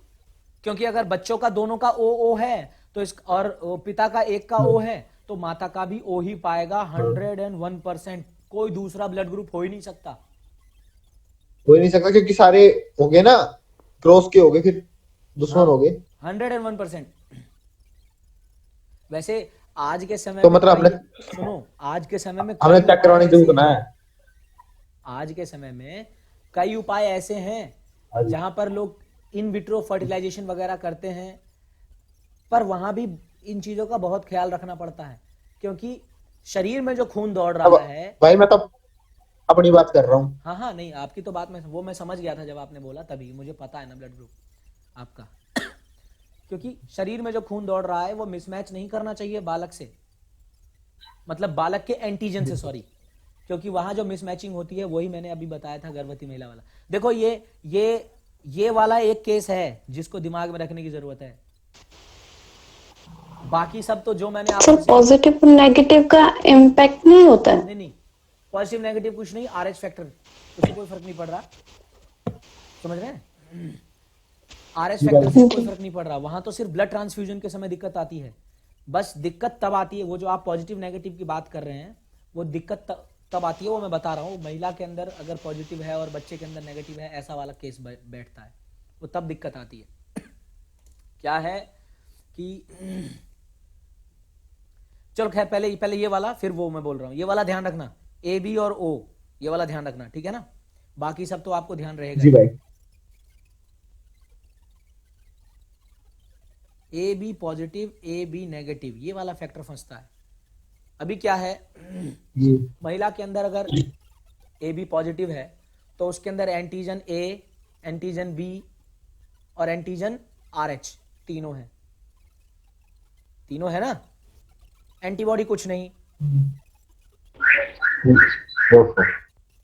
क्योंकि अगर बच्चों का दोनों का ओ है तो इस, और पिता का एक का ओ है, तो माता का भी ओ ही पाएगा 101%। कोई दूसरा ब्लड ग्रुप हो ही नहीं सकता। हो ही नहीं सकता क्योंकि सारे हो गए ना, क्रॉस के हो गए, फिर दुश्मन हो गए। 101%। वैसे आज के समय तो में मतलब सुनो, आज के समय में हमने कई चेक करवाने की उपाय जरूरत ना ऐसे है। हैं, आज के समय में कई उपाय ऐसे हैं जहां पर लोग इन विट्रो फर्टिलाइजेशन वगैरह करते हैं, पर वहां भी इन चीजों का बहुत ख्याल रखना पड़ता है, क्योंकि शरीर में जो खून दौड़ रहा है। भाई मैं तो अपनी बात कर रहा हूँ। हाँ हाँ, नहीं आपकी तो बात मैं समझ गया था जब आपने बोला, तभी मुझे पता है ना ब्लड ग्रुप आपका। क्योंकि शरीर में जो खून दौड़ रहा है वो मिसमैच नहीं करना चाहिए बालक से, मतलब बालक के एंटीजन से, सॉरी, क्योंकि वहां जो मिसमैचिंग होती है वही मैंने अभी बताया था, गर्भवती महिला वाला। देखो ये वाला एक केस है जिसको दिमाग में रखने की जरूरत है। बाकी सब तो जो मैंने आपको पॉजिटिव नेगेटिव का इम्पैक्ट नहीं होता है। नहीं, पॉजिटिव नेगेटिव कुछ नहीं, RH फैक्टर उससे कोई फर्क नहीं पड़ रहा, समझ रहे हैं? RH फैक्टर से कोई फर्क नहीं पड़ रहा, वहां तो सिर्फ ब्लड ट्रांसफ्यूजन के समय दिक्कत आती है। बस दिक्कत तब आती है, वो जो आप पॉजिटिव नेगेटिव की बात कर रहे हैं, वो दिक्कत तब आती है, वो मैं बता रहा हूँ। महिला के अंदर अगर पॉजिटिव है और बच्चे के अंदर नेगेटिव है, ऐसा वाला केस बैठता है, वो तब दिक्कत आती है। क्या है कि चलो खैर, पहले ये वाला, फिर वो मैं बोल रहा हूँ, ये वाला ध्यान रखना, ए बी और ओ, ये वाला ध्यान रखना, ठीक है ना? बाकी सब तो आपको ध्यान रहेगा। जी भाई। A B positive, A B negative, ये वाला फैक्टर फंसता है। अभी क्या है, महिला के अंदर अगर ए बी पॉजिटिव है तो उसके अंदर एंटीजन ए, एंटीजन बी और एंटीजन RH तीनों है, तीनों है ना? एंटीबॉडी कुछ नहीं,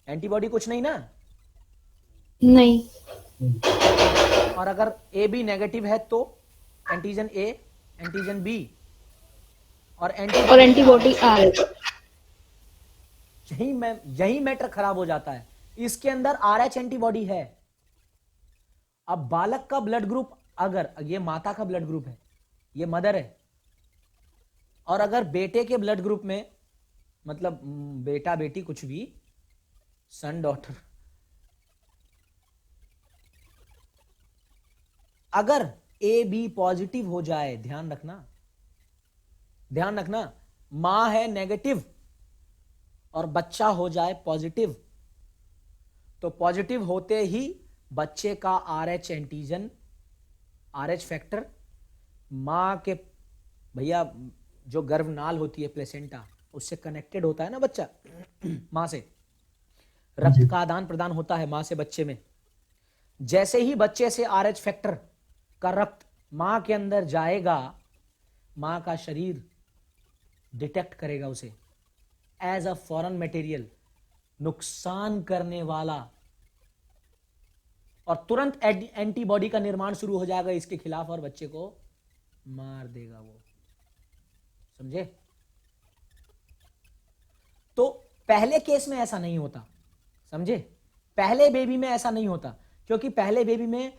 एंटीबॉडी कुछ नहीं ना? नहीं। और अगर ए बी नेगेटिव है तो एंटीजन ए, एंटीजन बी और एंटीबॉडी RH। यही मैटर खराब हो जाता है। इसके अंदर RH एंटीबॉडी है। अब बालक का ब्लड ग्रुप, अगर ये माता का ब्लड ग्रुप है, ये मदर है, और अगर बेटे के ब्लड ग्रुप में, मतलब बेटा बेटी कुछ भी, सन डॉटर, अगर ए बी पॉजिटिव हो जाए, ध्यान रखना, मां है नेगेटिव और बच्चा हो जाए पॉजिटिव, तो पॉजिटिव होते ही बच्चे का RH एंटीजन, RH फैक्टर माँ के, भैया जो गर्भनाल होती है प्लेसेंटा, उससे कनेक्टेड होता है ना बच्चा माँ से, रक्त का आदान प्रदान होता है माँ से बच्चे में। जैसे ही बच्चे से RH फैक्टर का रक्त माँ के अंदर जाएगा, माँ का शरीर डिटेक्ट करेगा उसे एज अ फॉरेन मटेरियल, नुकसान करने वाला, और तुरंत एंटीबॉडी का निर्माण शुरू हो जाएगा इसके खिलाफ और बच्चे को मार देगा वो। समझे? तो पहले केस में ऐसा नहीं होता, समझे? पहले बेबी में ऐसा नहीं होता, क्योंकि पहले बेबी में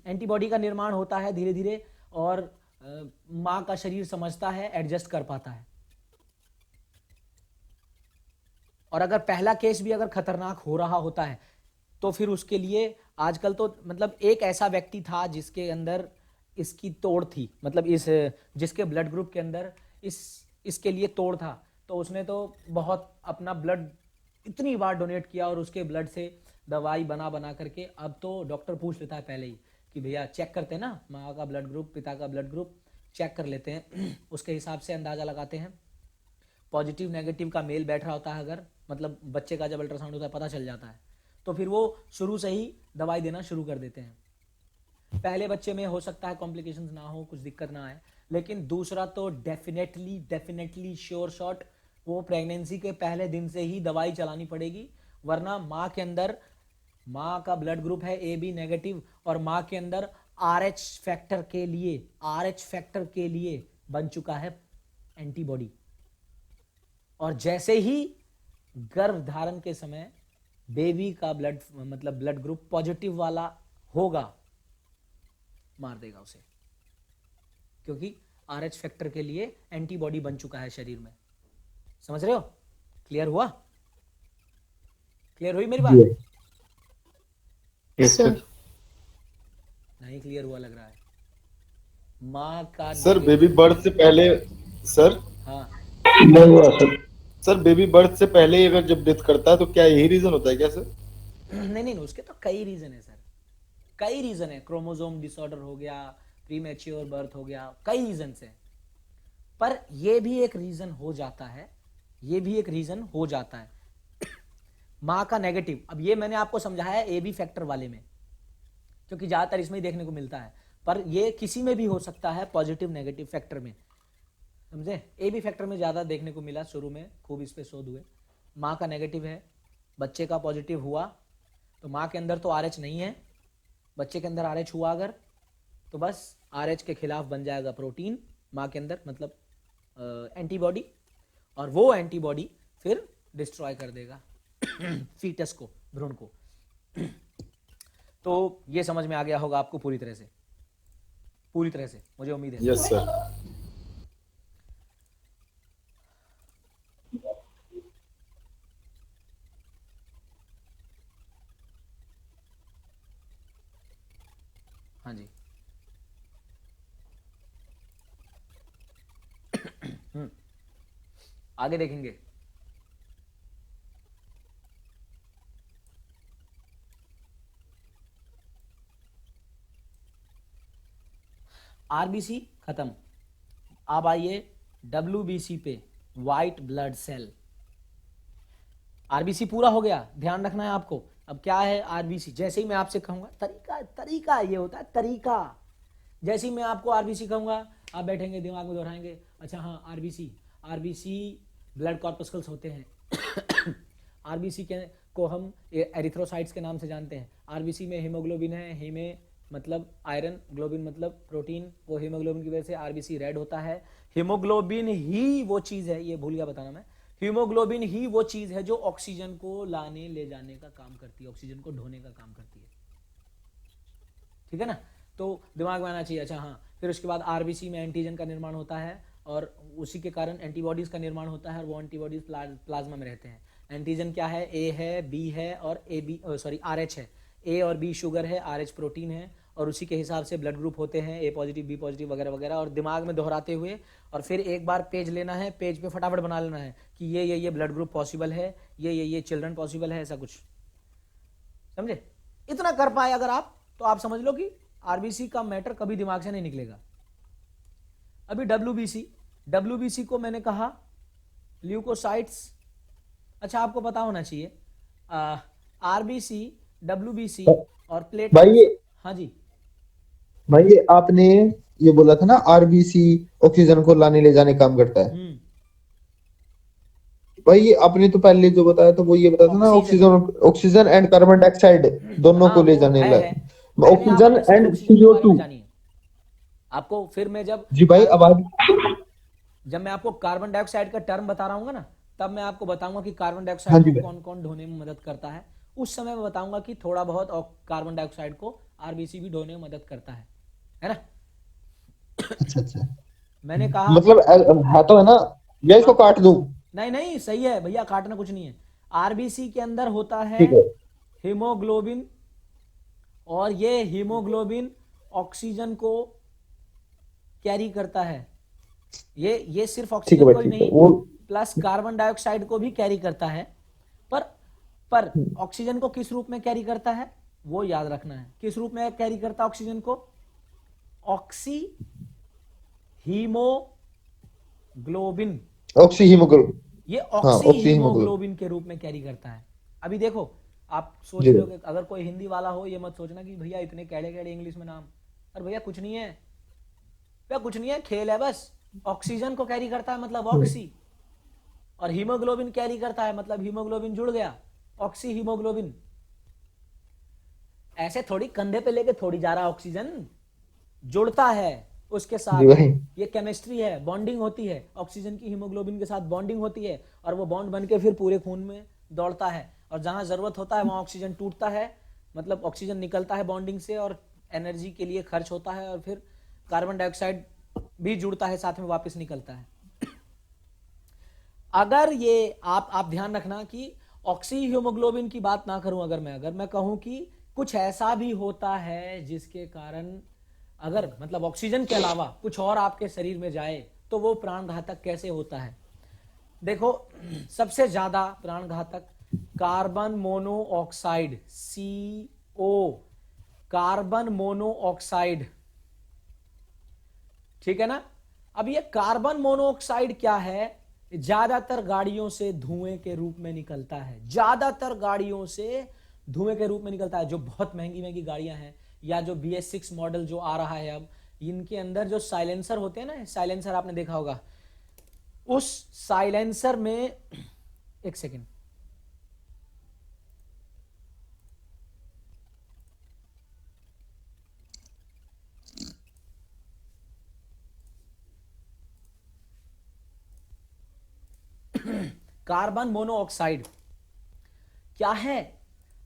एंटीबॉडी का निर्माण होता है धीरे धीरे, और मां का शरीर समझता है, एडजस्ट कर पाता है। और अगर पहला केस भी अगर खतरनाक हो रहा होता है तो फिर उसके लिए आजकल तो मतलब एक ऐसा व्यक्ति था जिसके अंदर इसकी तोड़ थी, मतलब इस जिसके ब्लड ग्रुप के अंदर इसके लिए तोड़ था, तो उसने तो बहुत अपना ब्लड इतनी बार डोनेट किया और उसके ब्लड से दवाई बना बना करके, अब तो डॉक्टर पूछ लेता है पहले ही कि भैया चेक करते हैं ना माँ का ब्लड ग्रुप, पिता का ब्लड ग्रुप चेक कर लेते हैं, उसके हिसाब से अंदाजा लगाते हैं। पॉजिटिव नेगेटिव का मेल बैठ रहा होता है, अगर मतलब बच्चे का जब अल्ट्रासाउंड होता है पता चल जाता है, तो फिर वो शुरू से ही दवाई देना शुरू कर देते हैं। पहले बच्चे में हो सकता है कॉम्प्लिकेशंस ना हो, कुछ दिक्कत ना आए, लेकिन दूसरा तो डेफिनेटली श्योर शॉट वो प्रेगनेंसी के पहले दिन से ही दवाई चलानी पड़ेगी, वरना माँ के अंदर, माँ का ब्लड ग्रुप है AB नेगेटिव और माँ के अंदर RH फैक्टर के लिए बन चुका है एंटीबॉडी, और जैसे ही गर्भ धारण के समय बेबी का ब्लड ग्रुप पॉजिटिव वाला होगा, मार देगा उसे, क्योंकि RH फैक्टर के लिए एंटीबॉडी बन चुका है शरीर में। समझ रहे हो? क्लियर हुआ? क्लियर हुई मेरी बात? Yes sir. नहीं क्लियर हुआ लग रहा है। माँ का सर बेबी बर्थ से पहले, सर हाँ नहीं हुआ सर बेबी बर्थ से पहले ही अगर जब डेथ करता है तो क्या यही रीजन होता है क्या सर? नहीं, उसके तो कई रीजन है सर, कई रीजन है। क्रोमोसोम डिसऑर्डर हो गया, प्रीमेच्योर बर्थ हो गया, कई रीजन है। पर ये भी एक रीजन हो जाता है, माँ का नेगेटिव। अब ये मैंने आपको समझाया है AB फैक्टर वाले में, क्योंकि ज्यादातर इसमें ही देखने को मिलता है, पर ये किसी में भी हो सकता है पॉजिटिव नेगेटिव फैक्टर में। समझे? AB फैक्टर में ज्यादा देखने को मिला, शुरू में खूब इस पे शोध हुए। माँ का नेगेटिव है, बच्चे का पॉजिटिव हुआ, तो माँ के अंदर तो RH नहीं है, बच्चे के अंदर RH हुआ अगर, तो बस RH के खिलाफ बन जाएगा प्रोटीन माँ के अंदर, मतलब एंटीबॉडी, और वो एंटीबॉडी फिर डिस्ट्रॉय कर देगा फीटस को, भ्रूण को। तो ये समझ में आ गया होगा आपको पूरी तरह से, मुझे उम्मीद है। Yes sir. हाँ जी। आगे देखेंगे। RBC खत्म, अब आइए WBC पे, व्हाइट ब्लड सेल। RBC पूरा हो गया, ध्यान रखना है आपको। अब क्या है RBC? जैसे ही मैं आपसे कहूंगा, तरीका ये होता है, तरीका। जैसे ही मैं आपको RBC कहूंगा, आप बैठेंगे, दिमाग में दोहराएंगे, अच्छा हाँ RBC ब्लड कॉर्पस्कल्स होते हैं। RBC को हम एरिथ्रोसाइट्स के नाम से जानते हैं। RBC में हीमोग्लोबिन है, हीमे मतलब आयरन, ग्लोबिन मतलब प्रोटीन, वो हीमोग्लोबिन की वजह से RBC रेड होता है। हीमोग्लोबिन ही वो चीज है, ये भूल गया बताना मैं, हीमोग्लोबिन ही वो चीज है जो ऑक्सीजन को लाने ले जाने का काम करती है, ऑक्सीजन को ढोने का काम करती है। ठीक है ना? तो दिमाग में आना चाहिए। अच्छा हाँ, फिर उसके बाद RBC में एंटीजन का निर्माण होता है, और उसी के कारण एंटीबॉडीज का निर्माण होता है, और वो एंटीबॉडीज प्लाज्मा में रहते हैं। एंटीजन क्या है? A है, B है और RH है। A और B शुगर है, RH प्रोटीन है, और उसी के हिसाब से ब्लड ग्रुप होते हैं, A पॉजिटिव, B पॉजिटिव वगैरह वगैरह। और दिमाग में दोहराते हुए, और फिर एक बार पेज लेना है, पेज पे फटाफट बना लेना है कि ये ब्लड ग्रुप पॉसिबल है, ये चिल्ड्रन पॉसिबल है, ऐसा कुछ। समझे? इतना कर पाए अगर आप, तो आप समझ लो कि आरबीसी का मैटर कभी दिमाग से नहीं निकलेगा। अभी डब्ल्यूबीसी को मैंने कहा ल्यूकोसाइट्स। अच्छा, आपको पता होना चाहिए आरबीसी, डब्ल्यूबीसी और प्लेटलेट्स। भाई ये हाँ जी, भाई ये आपने ये बोला था ना, आरबीसी ऑक्सीजन को लाने ले जाने काम करता है। भाई ये आपने तो पहले जो बताया था वो ये बताया था ना, oxygen oxygen and carbon dioxide दोनों हाँ को ले वो जाने है, लगा, है। पहले ऑक्सीजन आपने सिर्फ एंड ऑक्सीजन के बारे में CO2। जानी है आपको, फिर मैं जी भाई आवाज, जब मैं आपको कार्बन डाइऑक्साइड का टर्म बता रहा हूँ ना, तब मैं आपको बताऊंगा कि कार्बन हाँ डाइऑक्साइड जी को भाई, कौन कौन ढोने में मदद करता है। उस समय मैं बताऊंगा कि थोड़ा बहुत कार्बन डाइऑक्साइड को आरबीसी भी ढोने में मदद करता है ना। अच्छा अच्छा, मैंने कहा मतलब है तो है ना, या इसको काट दूं? नहीं नहीं, सही है भैया, काटना कुछ नहीं है। आरबीसी के अंदर होता है ठीक है, हीमोग्लोबिन, और ये हीमोग्लोबिन ऑक्सीजन को कैरी करता है। ये सिर्फ ठीक है ऑक्सीजन भाई, को ही ठीक है नहीं, वो। प्लस कार्बन डाइऑक्साइड को भी कैरी करता है। पर ऑक्सीजन को किस रूप में कैरी करता है वो याद रखना है। किस रूप में कैरी करता है ऑक्सीजन को? Oxy haemoglobin. ऑक्सी हीमोग्लोबिन, ये हाँ ऑक्सी ऑक्सी हीमोग्लोबिन, हीमोग्लोबिन के रूप में कैरी करता है। अभी देखो, आप सोच जी रहे हो भाई। कि अगर कोई हिंदी वाला हो, ये मत सोचना कि भैया इतने कैड़े कैड़े इंग्लिश में नाम। अरे भैया कुछ नहीं है, भैया कुछ नहीं है, खेल है बस। ऑक्सीजन को कैरी करता है मतलब ऑक्सी, और हीमोग्लोबिन कैरी करता है मतलब हीमोग्लोबिन जुड़ गया, ऑक्सी हीमोग्लोबिन। ऐसे थोड़ी कंधे पे लेके थोड़ी जा रहा ऑक्सीजन, जुड़ता है उसके जी साथ। भाई, ये केमिस्ट्री है, बॉन्डिंग होती है ऑक्सीजन की, हीमोग्लोबिन के साथ बॉन्डिंग होती है, और वो बॉन्ड बन के फिर पूरे खून में दौड़ता है, और जहां जरूरत होता है वहां ऑक्सीजन टूटता है, मतलब ऑक्सीजन निकलता है बॉन्डिंग से और एनर्जी के लिए खर्च होता है, और फिर कार्बन डाइऑक्साइड भी जुड़ता है साथ में, वापस निकलता है। अगर ये आप ध्यान रखना कि ऑक्सी हीमोग्लोबिन की बात ना करूं, अगर मैं कहूं कि कुछ ऐसा भी होता है जिसके कारण, अगर मतलब ऑक्सीजन के अलावा कुछ और आपके शरीर में जाए, तो वो प्राण घातक कैसे होता है। देखो, सबसे ज्यादा प्राण घातक carbon monoxide, CO, carbon monoxide, ठीक है ना। अब ये कार्बन मोनोऑक्साइड क्या है? ज्यादातर गाड़ियों से धुएं के रूप में निकलता है, ज्यादातर गाड़ियों से धुएं के रूप में निकलता है। जो बहुत महंगी महंगी गाड़ियां हैं, या जो BS6 मॉडल जो आ रहा है अब, इनके अंदर जो साइलेंसर होते हैं ना, साइलेंसर आपने देखा होगा, उस साइलेंसर में, एक सेकेंड, कार्बन मोनोऑक्साइड क्या है?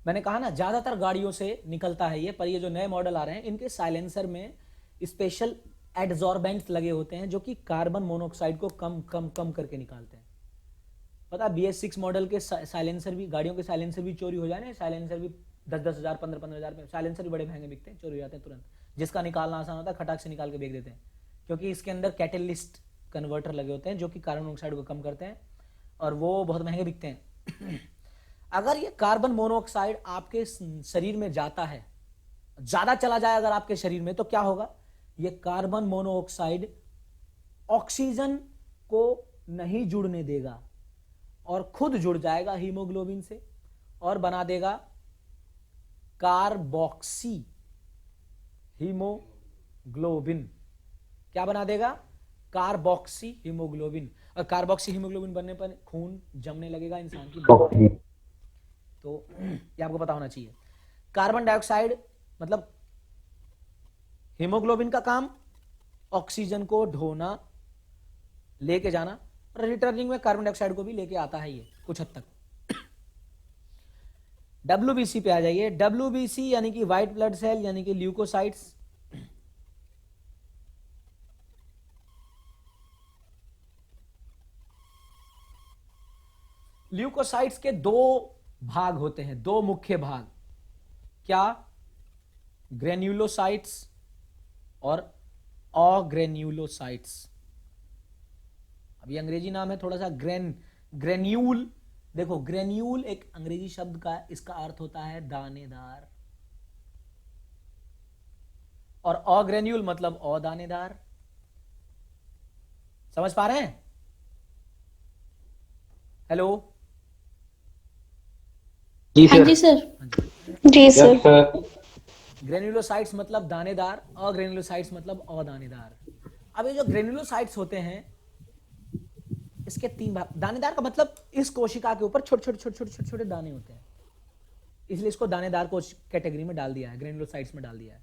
मैंने कहा ना, ज्यादातर गाड़ियों से निकलता है ये, पर ये जो नए मॉडल आ रहे हैं, इनके साइलेंसर में स्पेशल एडजॉर्बेंट्स लगे होते हैं जो कि कार्बन मोनोऑक्साइड को कम कम कम करके निकालते हैं। पता, BS6 मॉडल के साइलेंसर भी, गाड़ियों के साइलेंसर भी चोरी हो जाए ना, साइलेंसर भी 10-10 हजार 15-15 हजार में, साइलेंसर भी बड़े महंगे बिकते हैं, चोरी हो जाते हैं तुरंत। जिसका निकालना आसान होता है, खटाक से निकाल के बेच देते हैं, क्योंकि इसके अंदर कैटलिस्ट कन्वर्टर लगे होते हैं जो कि कार्बन मोनोऑक्साइड को कम करते हैं, और वो बहुत महंगे बिकते हैं। अगर ये कार्बन मोनोऑक्साइड आपके शरीर में जाता है, ज्यादा चला जाए अगर आपके शरीर में, तो क्या होगा? ये कार्बन मोनोऑक्साइड ऑक्सीजन को नहीं जुड़ने देगा, और खुद जुड़ जाएगा हीमोग्लोबिन से, और बना देगा कार्बोक्सी हीमोग्लोबिन। क्या बना देगा? Carboxy haemoglobin. और कार्बोक्सी हीमोग्लोबिन बनने पर खून जमने लगेगा इंसान की बॉडी में। तो ये आपको पता होना चाहिए। कार्बन डाइऑक्साइड मतलब हीमोग्लोबिन का काम ऑक्सीजन को ढोना, लेके जाना, और रिटर्निंग में कार्बन डाइऑक्साइड को भी लेके आता है ये कुछ हद तक। WBC पे आ जाइए। WBC यानी कि व्हाइट ब्लड सेल, यानी कि ल्यूकोसाइट्स। ल्यूकोसाइट्स के दो भाग होते हैं, दो मुख्य भाग। क्या? ग्रेन्युलोसाइट्स और अग्रेन्युलोसाइट्स। अभी अंग्रेजी नाम है थोड़ा सा, ग्रेन्यूल। देखो, ग्रेन्यूल एक अंग्रेजी शब्द का, इसका अर्थ होता है दानेदार, और अग्रेन्यूल मतलब अदानेदार। समझ पा रहे हैं? हेलो? जी हाँ सर। जी सर। जी सर। ग्रेन्युलोसाइट्स मतलब दानेदार, अग्रेन्युलोसाइट्स मतलब अदानेदार। अब ये जो ग्रेन्युलोसाइट्स होते हैं इसके 3 भाग। दानेदार का मतलब इस कोशिका के ऊपर छोटे छोटे छोटे छोटे छोटे छोटे दाने होते हैं, इसलिए इसको दानेदार कोश कैटेगरी में डाल दिया है, ग्रेन्युलोसाइट्स में डाल दिया है।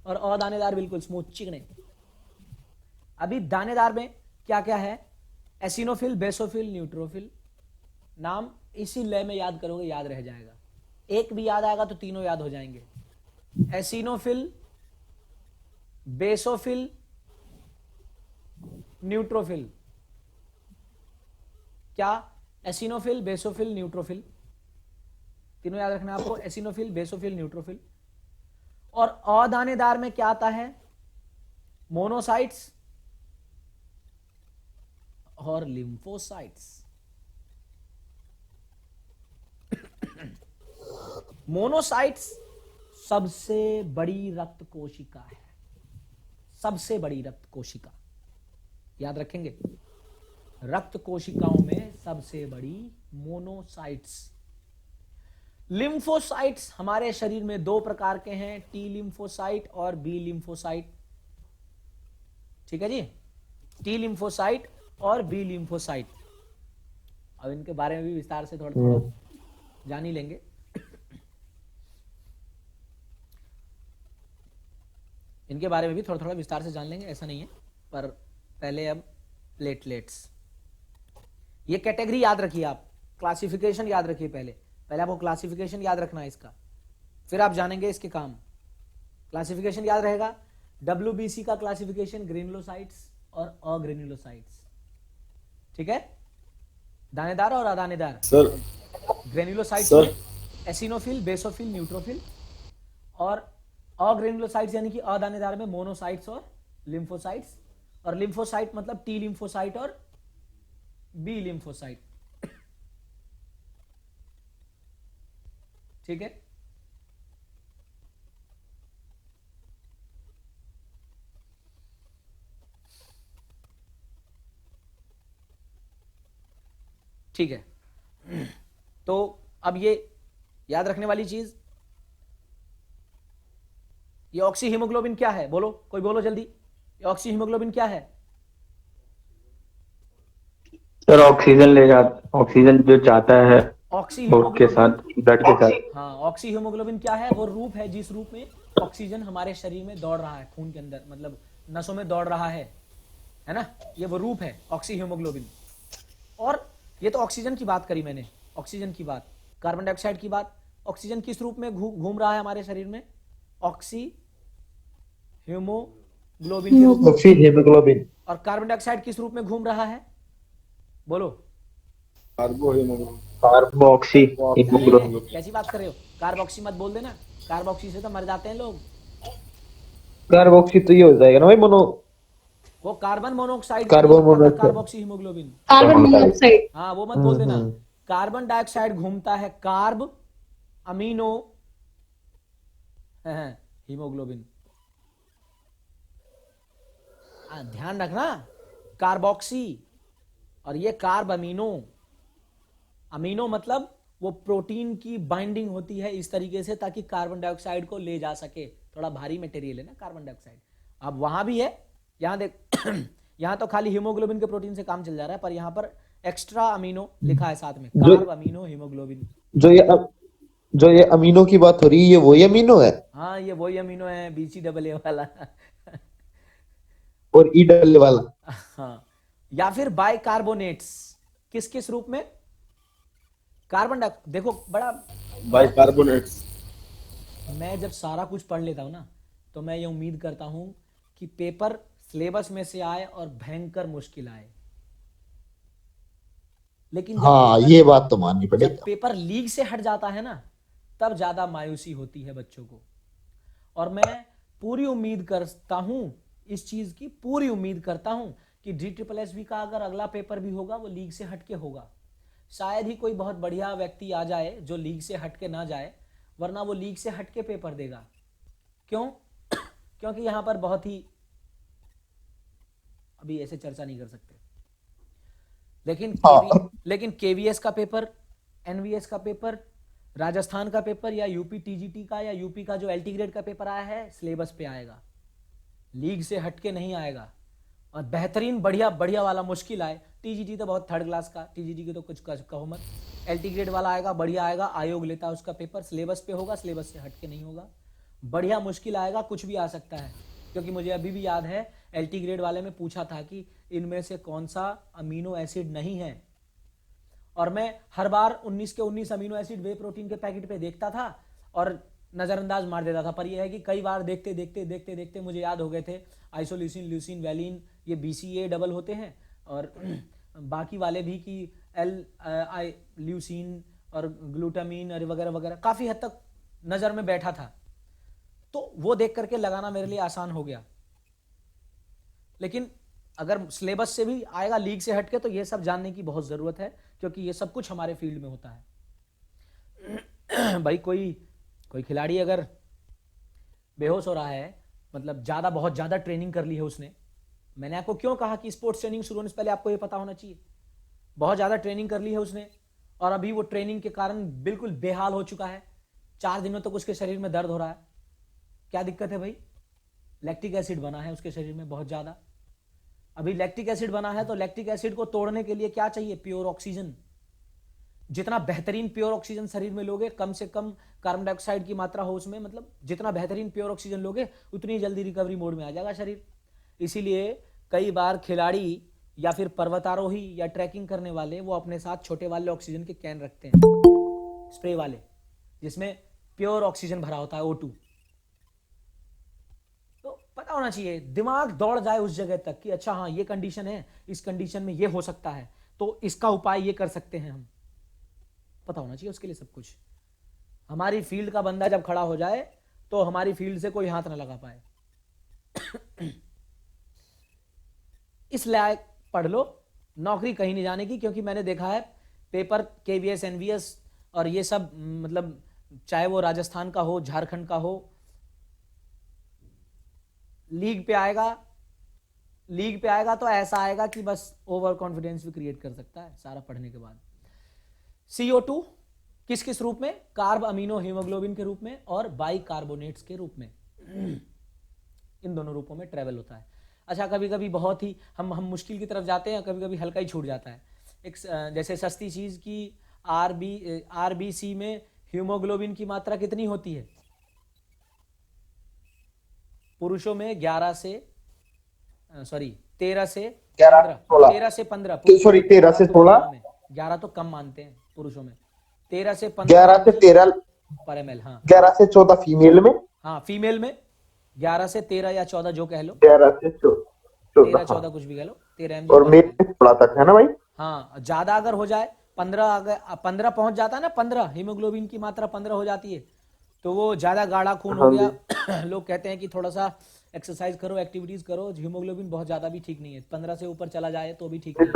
और अदानेदार बिल्कुल स्मूथ चिकने। अभी दानेदार में क्या क्या है? Eosinophil, basophil, neutrophil. नाम इसी लय में याद करोगे, याद रह जाएगा। एक भी याद आएगा तो तीनों याद हो जाएंगे। Eosinophil, basophil, neutrophil. क्या? एसिनोफिल, बेसोफिल, न्यूट्रोफिल, तीनों याद रखना है आपको। Eosinophil, basophil, neutrophil. और अदानेदार में क्या आता है? मोनोसाइट्स और लिम्फोसाइट्स। मोनोसाइट्स सबसे बड़ी रक्त कोशिका है, सबसे बड़ी रक्त कोशिका, याद रखेंगे। रक्त कोशिकाओं में सबसे बड़ी मोनोसाइट्स। लिम्फोसाइट्स हमारे शरीर में 2 प्रकार के हैं, टी लिम्फोसाइट और बी लिम्फोसाइट। ठीक है जी? टी लिम्फोसाइट और बी लिम्फोसाइट। अब इनके बारे में भी विस्तार से थोड़ा थोड़ा जान ही लेंगे। इनके बारे में भी थोड़ा थोड़ा विस्तार से जान लेंगे, ऐसा नहीं है। पर पहले अब प्लेटलेट्स, ये कैटेगरी याद रखिए आप, क्लासिफिकेशन याद रखिए। पहले आपको क्लासिफिकेशन याद रखना है इसका, फिर आप जानेंगे इसके काम। क्लासिफिकेशन याद रहेगा। WBC का क्लासिफिकेशन ग्रेन्युलोसाइट्स और अग्रेन्युलोसाइट्स। ठीक है? दानेदार और अदानेदार। Sir granulocytes sir. में एसिनोफिल, बेसोफिल, न्यूट्रोफिल। और अग्रेन्युलोसाइट्स यानी कि अदानेदार में मोनोसाइट्स और लिम्फोसाइट्स। और लिम्फोसाइट मतलब टी लिम्फोसाइट और बी लिम्फोसाइट। ठीक है? ठीक है। तो अब ये याद रखने वाली चीज, ये ऑक्सी हीमोग्लोबिन क्या है? बोलो, कोई बोलो जल्दी। ये ऑक्सी हीमोग्लोबिन क्या है? सर ऑक्सीजन ले जाता, ऑक्सीजन जो जाता है ऑक्सी उसके साथ, हीमोग्लोबिन। ब्लड के साथ। हाँ, ऑक्सी हीमोग्लोबिन क्या है? वो रूप है जिस रूप में ऑक्सीजन हमारे शरीर में दौड़ रहा है, खून के अंदर, मतलब नसों में दौड़ रहा है ना? ये वो रूप है ऑक्सी हीमोग्लोबिन। और ये तो ऑक्सीजन की बात करी मैंने, ऑक्सीजन की बात, कार्बन डाइऑक्साइड की बात। ऑक्सीजन किस रूप में घूम रहा है हमारे शरीर में? ऑक्सी हीमोग्लोबिन के रूप में। Oxygen haemoglobin. और कार्बन डाइऑक्साइड किस रूप में घूम रहा है? बोलो। Carboxy haemoglobin. कैसी बात कर रहे हो? कार्बोक्सी मत बोल देना, कार्बोक्सी से तो मर जाते हैं लोग। कार्बोक्सी तो ये हो जाएगा ना भाई, मोनो। वो carbon monoxide carbon monoxide. Carboxy haemoglobin. Carbon monoxide. हाँ, वो मत बोल देना। कार्बन डाइऑक्साइड घूमता है कार्ब अमीनो हीमोग्लोबिन। ध्यान रखना, कार्बोक्सी और ये कार्ब अमीनो। अमीनो मतलब वो प्रोटीन की बाइंडिंग होती है इस तरीके से ताकि कार्बन डाइऑक्साइड को ले जा सके। थोड़ा भारी मटेरियल है ना कार्बन डाइऑक्साइड। अब वहां भी है, यहां देख यहां तो खाली हीमोग्लोबिन के प्रोटीन से काम चल जा रहा है, पर यहां पर एक्स्ट्रा अमीनो लिखा है साथ में, कार्ब अमीनो हीमोग्लोबिन। जो ये अमीनो की बात हो रही है, ये वही अमीनो है? हाँ, ये वही अमीनो है, BCAA वाला। और EAA वाला? हाँ, या फिर बाइकार्बोनेट्स। किस किस रूप में? Carbon dioxide. देखो बड़ा, बाइकार्बोनेट्स। मैं जब सारा कुछ पढ़ लेता हूं ना, तो मैं ये उम्मीद करता हूं कि पेपर सिलेबस में से आए और भयंकर मुश्किल आए। लेकिन हाँ, ये बात तो माननी जब पड़ेगी। पेपर लीग से हट जाता है ना, तब ज्यादा मायूसी होती है बच्चों को। और मैं पूरी उम्मीद करता हूं, इस चीज की पूरी उम्मीद करता हूं कि DSSB का अगर अगला पेपर भी होगा वो लीग से हटके होगा। शायद ही कोई बहुत बढ़िया व्यक्ति आ जाए जो लीग से हटके ना जाए, वरना वो लीग से हटके पेपर देगा। क्यों? क्योंकि यहाँ पर बहुत ही अभी ऐसे चर्चा नहीं कर सकते। लेकिन केवीएस का पेपर, एनवीएस का पेपर, राजस्थान का पेपर या यूपी टीजीटी का या यूपी का जो एलटी ग्रेड का पेपर आया है सिलेबस पे आएगा, लीग से हटके नहीं आएगा। और बेहतरीन बढ़िया बढ़िया वाला मुश्किल आए, टीजीटी तो बहुत थर्ड क्लास का, टीजीटी के तो कुछ कहो मत, एलटी ग्रेड वाला आएगा, बढ़िया आएगा, आयोग लेता है उसका पेपर, सिलेबस पे होगा, सिलेबस से हटके नहीं होगा, बढ़िया मुश्किल आएगा, कुछ भी आ सकता है। क्योंकि मुझे अभी भी याद है एलटी ग्रेड वाले में पूछा था कि इनमें से कौन सा अमीनो एसिड नहीं है, और मैं हर बार 19 के 19 अमीनो एसिड वे प्रोटीन के पैकेट पे देखता था और नजरअंदाज मार देता था। पर यह है कि कई बार देखते देखते देखते देखते मुझे याद हो गए थे आइसोल्यूसिन, ल्यूसिन, वैलिन, ये BCA डबल होते हैं, और बाकी वाले भी कि ल्यूसिन और ग्लूटामीन और वगैरह वगैरह, काफ़ी हद तक नज़र में बैठा था, तो वो देख करके लगाना मेरे लिए आसान हो गया। लेकिन अगर सिलेबस से भी आएगा लीग से हटके तो ये सब जानने की बहुत ज़रूरत है, क्योंकि ये सब कुछ हमारे फील्ड में होता है। भाई कोई खिलाड़ी अगर बेहोश हो रहा है, मतलब बहुत ज़्यादा ट्रेनिंग कर ली है उसने, मैंने आपको क्यों कहा कि स्पोर्ट्स ट्रेनिंग शुरू होने से पहले आपको ये पता होना चाहिए, बहुत ज़्यादा ट्रेनिंग कर ली है उसने और अभी वो ट्रेनिंग के कारण बिल्कुल बेहाल हो चुका है, 4 दिनों तक उसके शरीर में दर्द हो रहा है, क्या दिक्कत है भाई? लैक्टिक एसिड बना है उसके शरीर में बहुत ज़्यादा। अभी लैक्टिक एसिड बना है तो लैक्टिक एसिड को तोड़ने के लिए क्या चाहिए? Pure oxygen. जितना बेहतरीन प्योर ऑक्सीजन शरीर में लोगे, कम से कम कार्बन डाइऑक्साइड की मात्रा हो उसमें, मतलब जितना बेहतरीन प्योर ऑक्सीजन लोगे उतनी जल्दी रिकवरी मोड में आ जाएगा शरीर। इसीलिए कई बार खिलाड़ी या फिर पर्वतारोही या ट्रैकिंग करने वाले वो अपने साथ छोटे वाले ऑक्सीजन के कैन रखते हैं, स्प्रे वाले, जिसमें प्योर ऑक्सीजन भरा होता है, O2। तो पता होना चाहिए, दिमाग दौड़ जाए उस जगह तक कि अच्छा हाँ ये कंडीशन है, इस कंडीशन में ये हो सकता है, तो इसका उपाय ये कर सकते हैं हम। पता होना चाहिए उसके लिए सब कुछ। हमारी फील्ड का बंदा जब खड़ा हो जाए तो हमारी फील्ड से कोई हाथ ना लगा पाए। इस लायक पढ़ लो, नौकरी कहीं नहीं जाने की, क्योंकि मैंने देखा है पेपर केवीएस, एनवीएस और ये सब, मतलब चाहे वो राजस्थान का हो, झारखंड का हो, लीग पे आएगा तो ऐसा आएगा कि बस ओवर कॉन्फिडेंस भी क्रिएट कर सकता है सारा पढ़ने के बाद। CO2 किस किस रूप में? कार्ब अमीनो हीमोग्लोबिन के रूप में और बाई कार्बोनेट्स के रूप में, इन दोनों रूपों में ट्रेवल होता है। अच्छा, कभी कभी बहुत ही हम मुश्किल की तरफ जाते हैं, कभी कभी हल्का ही छूट जाता है। एक जैसे सस्ती चीज की RBC में हीमोग्लोबिन की मात्रा कितनी होती है? पुरुषों में 13 से 15, 13 से 15, सॉरी 13 से 16, 11 तो कम मानते हैं पुरुषों में, 13 से 11 से 13 पर ml। हाँ, 11 से 14 फीमेल में, हाँ फीमेल में 11 से 13 या 14 जो कह लो, 11 से 14 14 कुछ भी कह लो, 13 mg और मेल में 16 तक है ना भाई? हाँ, ज्यादा अगर हो जाए 15 पहुंच जाता है ना, 15 हीमोग्लोबिन की मात्रा 15 हो जाती है तो वो ज्यादा गाढ़ा खून हो गया। लोग कहते हैं कि थोड़ा सा एक्सरसाइज करो, एक्टिविटीज करो, हीमोग्लोबिन बहुत ज्यादा भी ठीक नहीं है, 15 से ऊपर चला जाए तो भी ठीक नहीं है।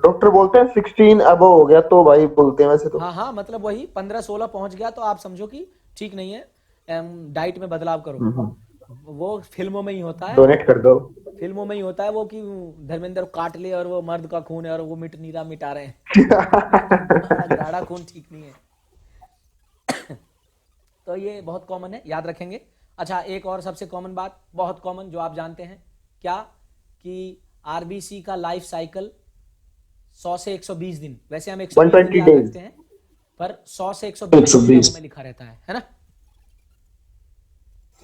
डॉक्टर बोलते हैं 16 अबव हो गया तो भाई बोलते हैं वैसे तो। हाँ, मतलब वही 15-16 पहुंच गया तो आप समझो कि ठीक नहीं है, डाइट में बदलाव करो। वो फिल्मों में ही होता है, डोनेट कर दो, फिल्मों में ही होता है वो कि धर्मेंद्र काट ले और वो मर्द का खून है और वो मिटा रहे हैं। गाढ़ा खून ठीक नहीं है। तो ये बहुत कॉमन है, याद रखेंगे। अच्छा, एक और सबसे कॉमन बात, बहुत कॉमन, जो आप जानते हैं क्या, कि RBC का लाइफ साइकिल 100 से 120 दिन, वैसे हम 120 दिन याद रखते हैं, पर 100 से 120 में लिखा रहता है ना?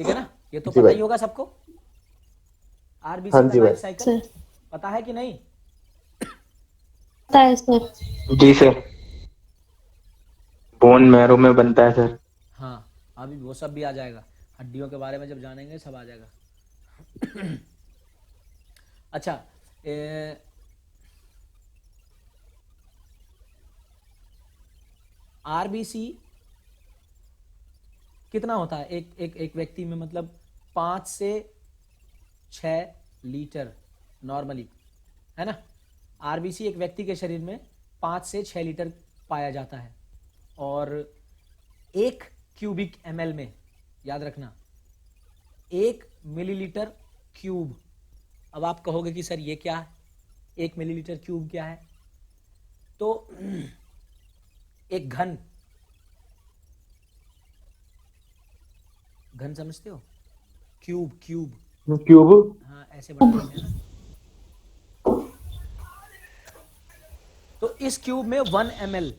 ठीक है ना? ये तो पता ही होगा सबको, RBC का लाइफ साइकिल पता है कि नहीं? पता है सर। जी सर, बोन मैरो में बनता है सर। हाँ, अभी वो सब भी आ जाएगा, हड्डियों के बारे में जब जानेंगे सब आ जाएगा। अच्छा, RBC कितना होता है एक व्यक्ति में? मतलब 5 से 6 लीटर नॉर्मली, है ना? RBC एक व्यक्ति के शरीर में 5 से 6 लीटर पाया जाता है, और 1 क्यूबिक ml में, याद रखना, 1 मिलीलीटर क्यूब। अब आप कहोगे कि सर ये क्या है, 1 मिलीलीटर क्यूब क्या है? तो एक घन समझते हो? Cube cube cube. हाँ, ऐसे बढ़ते हैं ना। तो इस क्यूब में 1 ml,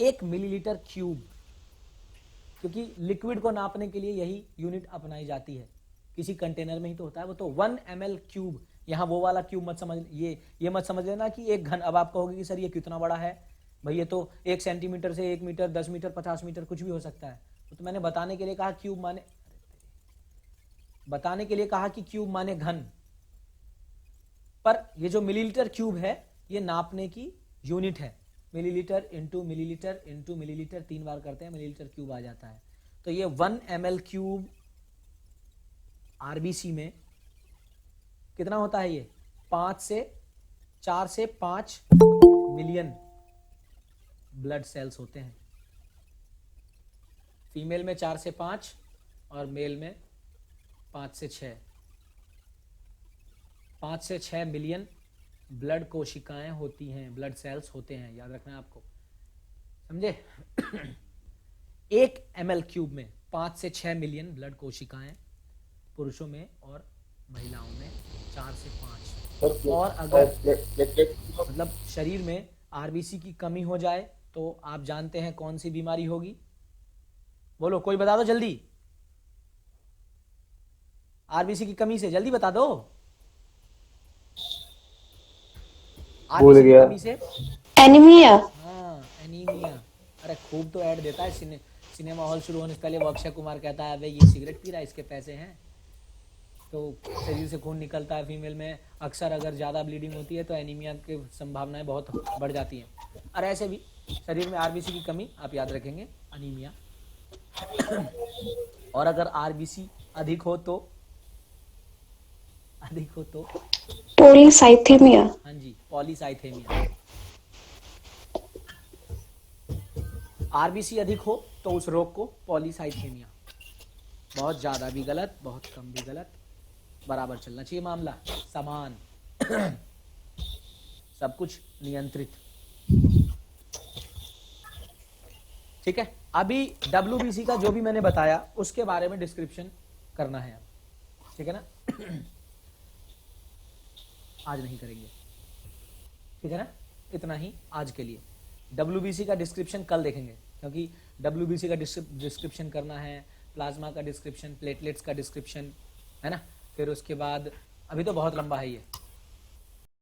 1 मिलीलीटर क्यूब, क्योंकि लिक्विड को नापने के लिए यही यूनिट अपनाई जाती है, किसी कंटेनर में ही तो होता है वो। तो 1 ml क्यूब, यहाँ वो वाला क्यूब मत समझ, ये मत समझ लेना कि एक घन। अब आप कहोगे कि सर ये कितना बड़ा है भाई, ये तो 1 सेंटीमीटर से 1 मीटर, 10 मीटर, 50 मीटर कुछ भी हो सकता है। तो मैंने बताने के लिए कहा क्यूब माने घन। पर ये जो मिलीलीटर क्यूब है ये नापने की यूनिट है। Millilitre into millilitre into millilitre 3 बार करते हैं, मिलीलीटर क्यूब आ जाता है। तो ये 1 ml क्यूब आरबीसी में कितना होता है? ये 4 से 5 मिलियन ब्लड सेल्स होते हैं। फीमेल में 4 से 5 और मेल में 5 से 6। 5 से 6 मिलियन ब्लड कोशिकाएं होती हैं, ब्लड सेल्स होते हैं, याद रखना है आपको, समझे? 1 ml क्यूब में 5 से 6 मिलियन ब्लड कोशिकाएं, पुरुषों में और महिलाओं में 4 से 5। और अगर मतलब शरीर में आरबीसी की कमी हो जाए तो आप जानते हैं कौन सी बीमारी होगी? बोलो, कोई बता दो जल्दी। आरबीसी की कमी से जल्दी बता दो। भूल आरबीसी की गया। कमी से एनीमिया। हाँ, एनीमिया। अरे खूब तो ऐड देता है। सिनेमा हॉल शुरू होने से पहले वो अक्षय कुमार कहता है, अबे ये सिगरेट पी रहा है, इसके पैसे हैं। तो शरीर से खून निकलता है। फीमेल में अक्सर अगर ज़्यादा ब्लीडिंग होती है तो एनीमिया की संभावनाएं बहुत बढ़ जाती हैं। और ऐसे भी शरीर में आरबीसी की कमी आप याद रखेंगे, अनीमिया। और अगर आरबीसी अधिक हो तो पॉलीसाइथेमिया। हाँ जी, पॉलीसाइथेमिया। आरबीसी अधिक हो तो उस रोग को पॉलीसाइथेमिया। बहुत ज़्यादा भी गलत, बहुत कम भी गलत, बराबर चलना चाहिए मामला, समान। सब कुछ नियंत्रित। ठीक है, अभी WBC का जो भी मैंने बताया उसके बारे में डिस्क्रिप्शन करना है, ठीक है ना? आज नहीं करेंगे, ठीक है ना? इतना ही आज के लिए। WBC का डिस्क्रिप्शन कल देखेंगे, क्योंकि WBC का डिस्क्रिप्शन करना है, प्लाज्मा का डिस्क्रिप्शन, प्लेटलेट्स का डिस्क्रिप्शन, है ना? फिर उसके बाद अभी तो बहुत लंबा है ये,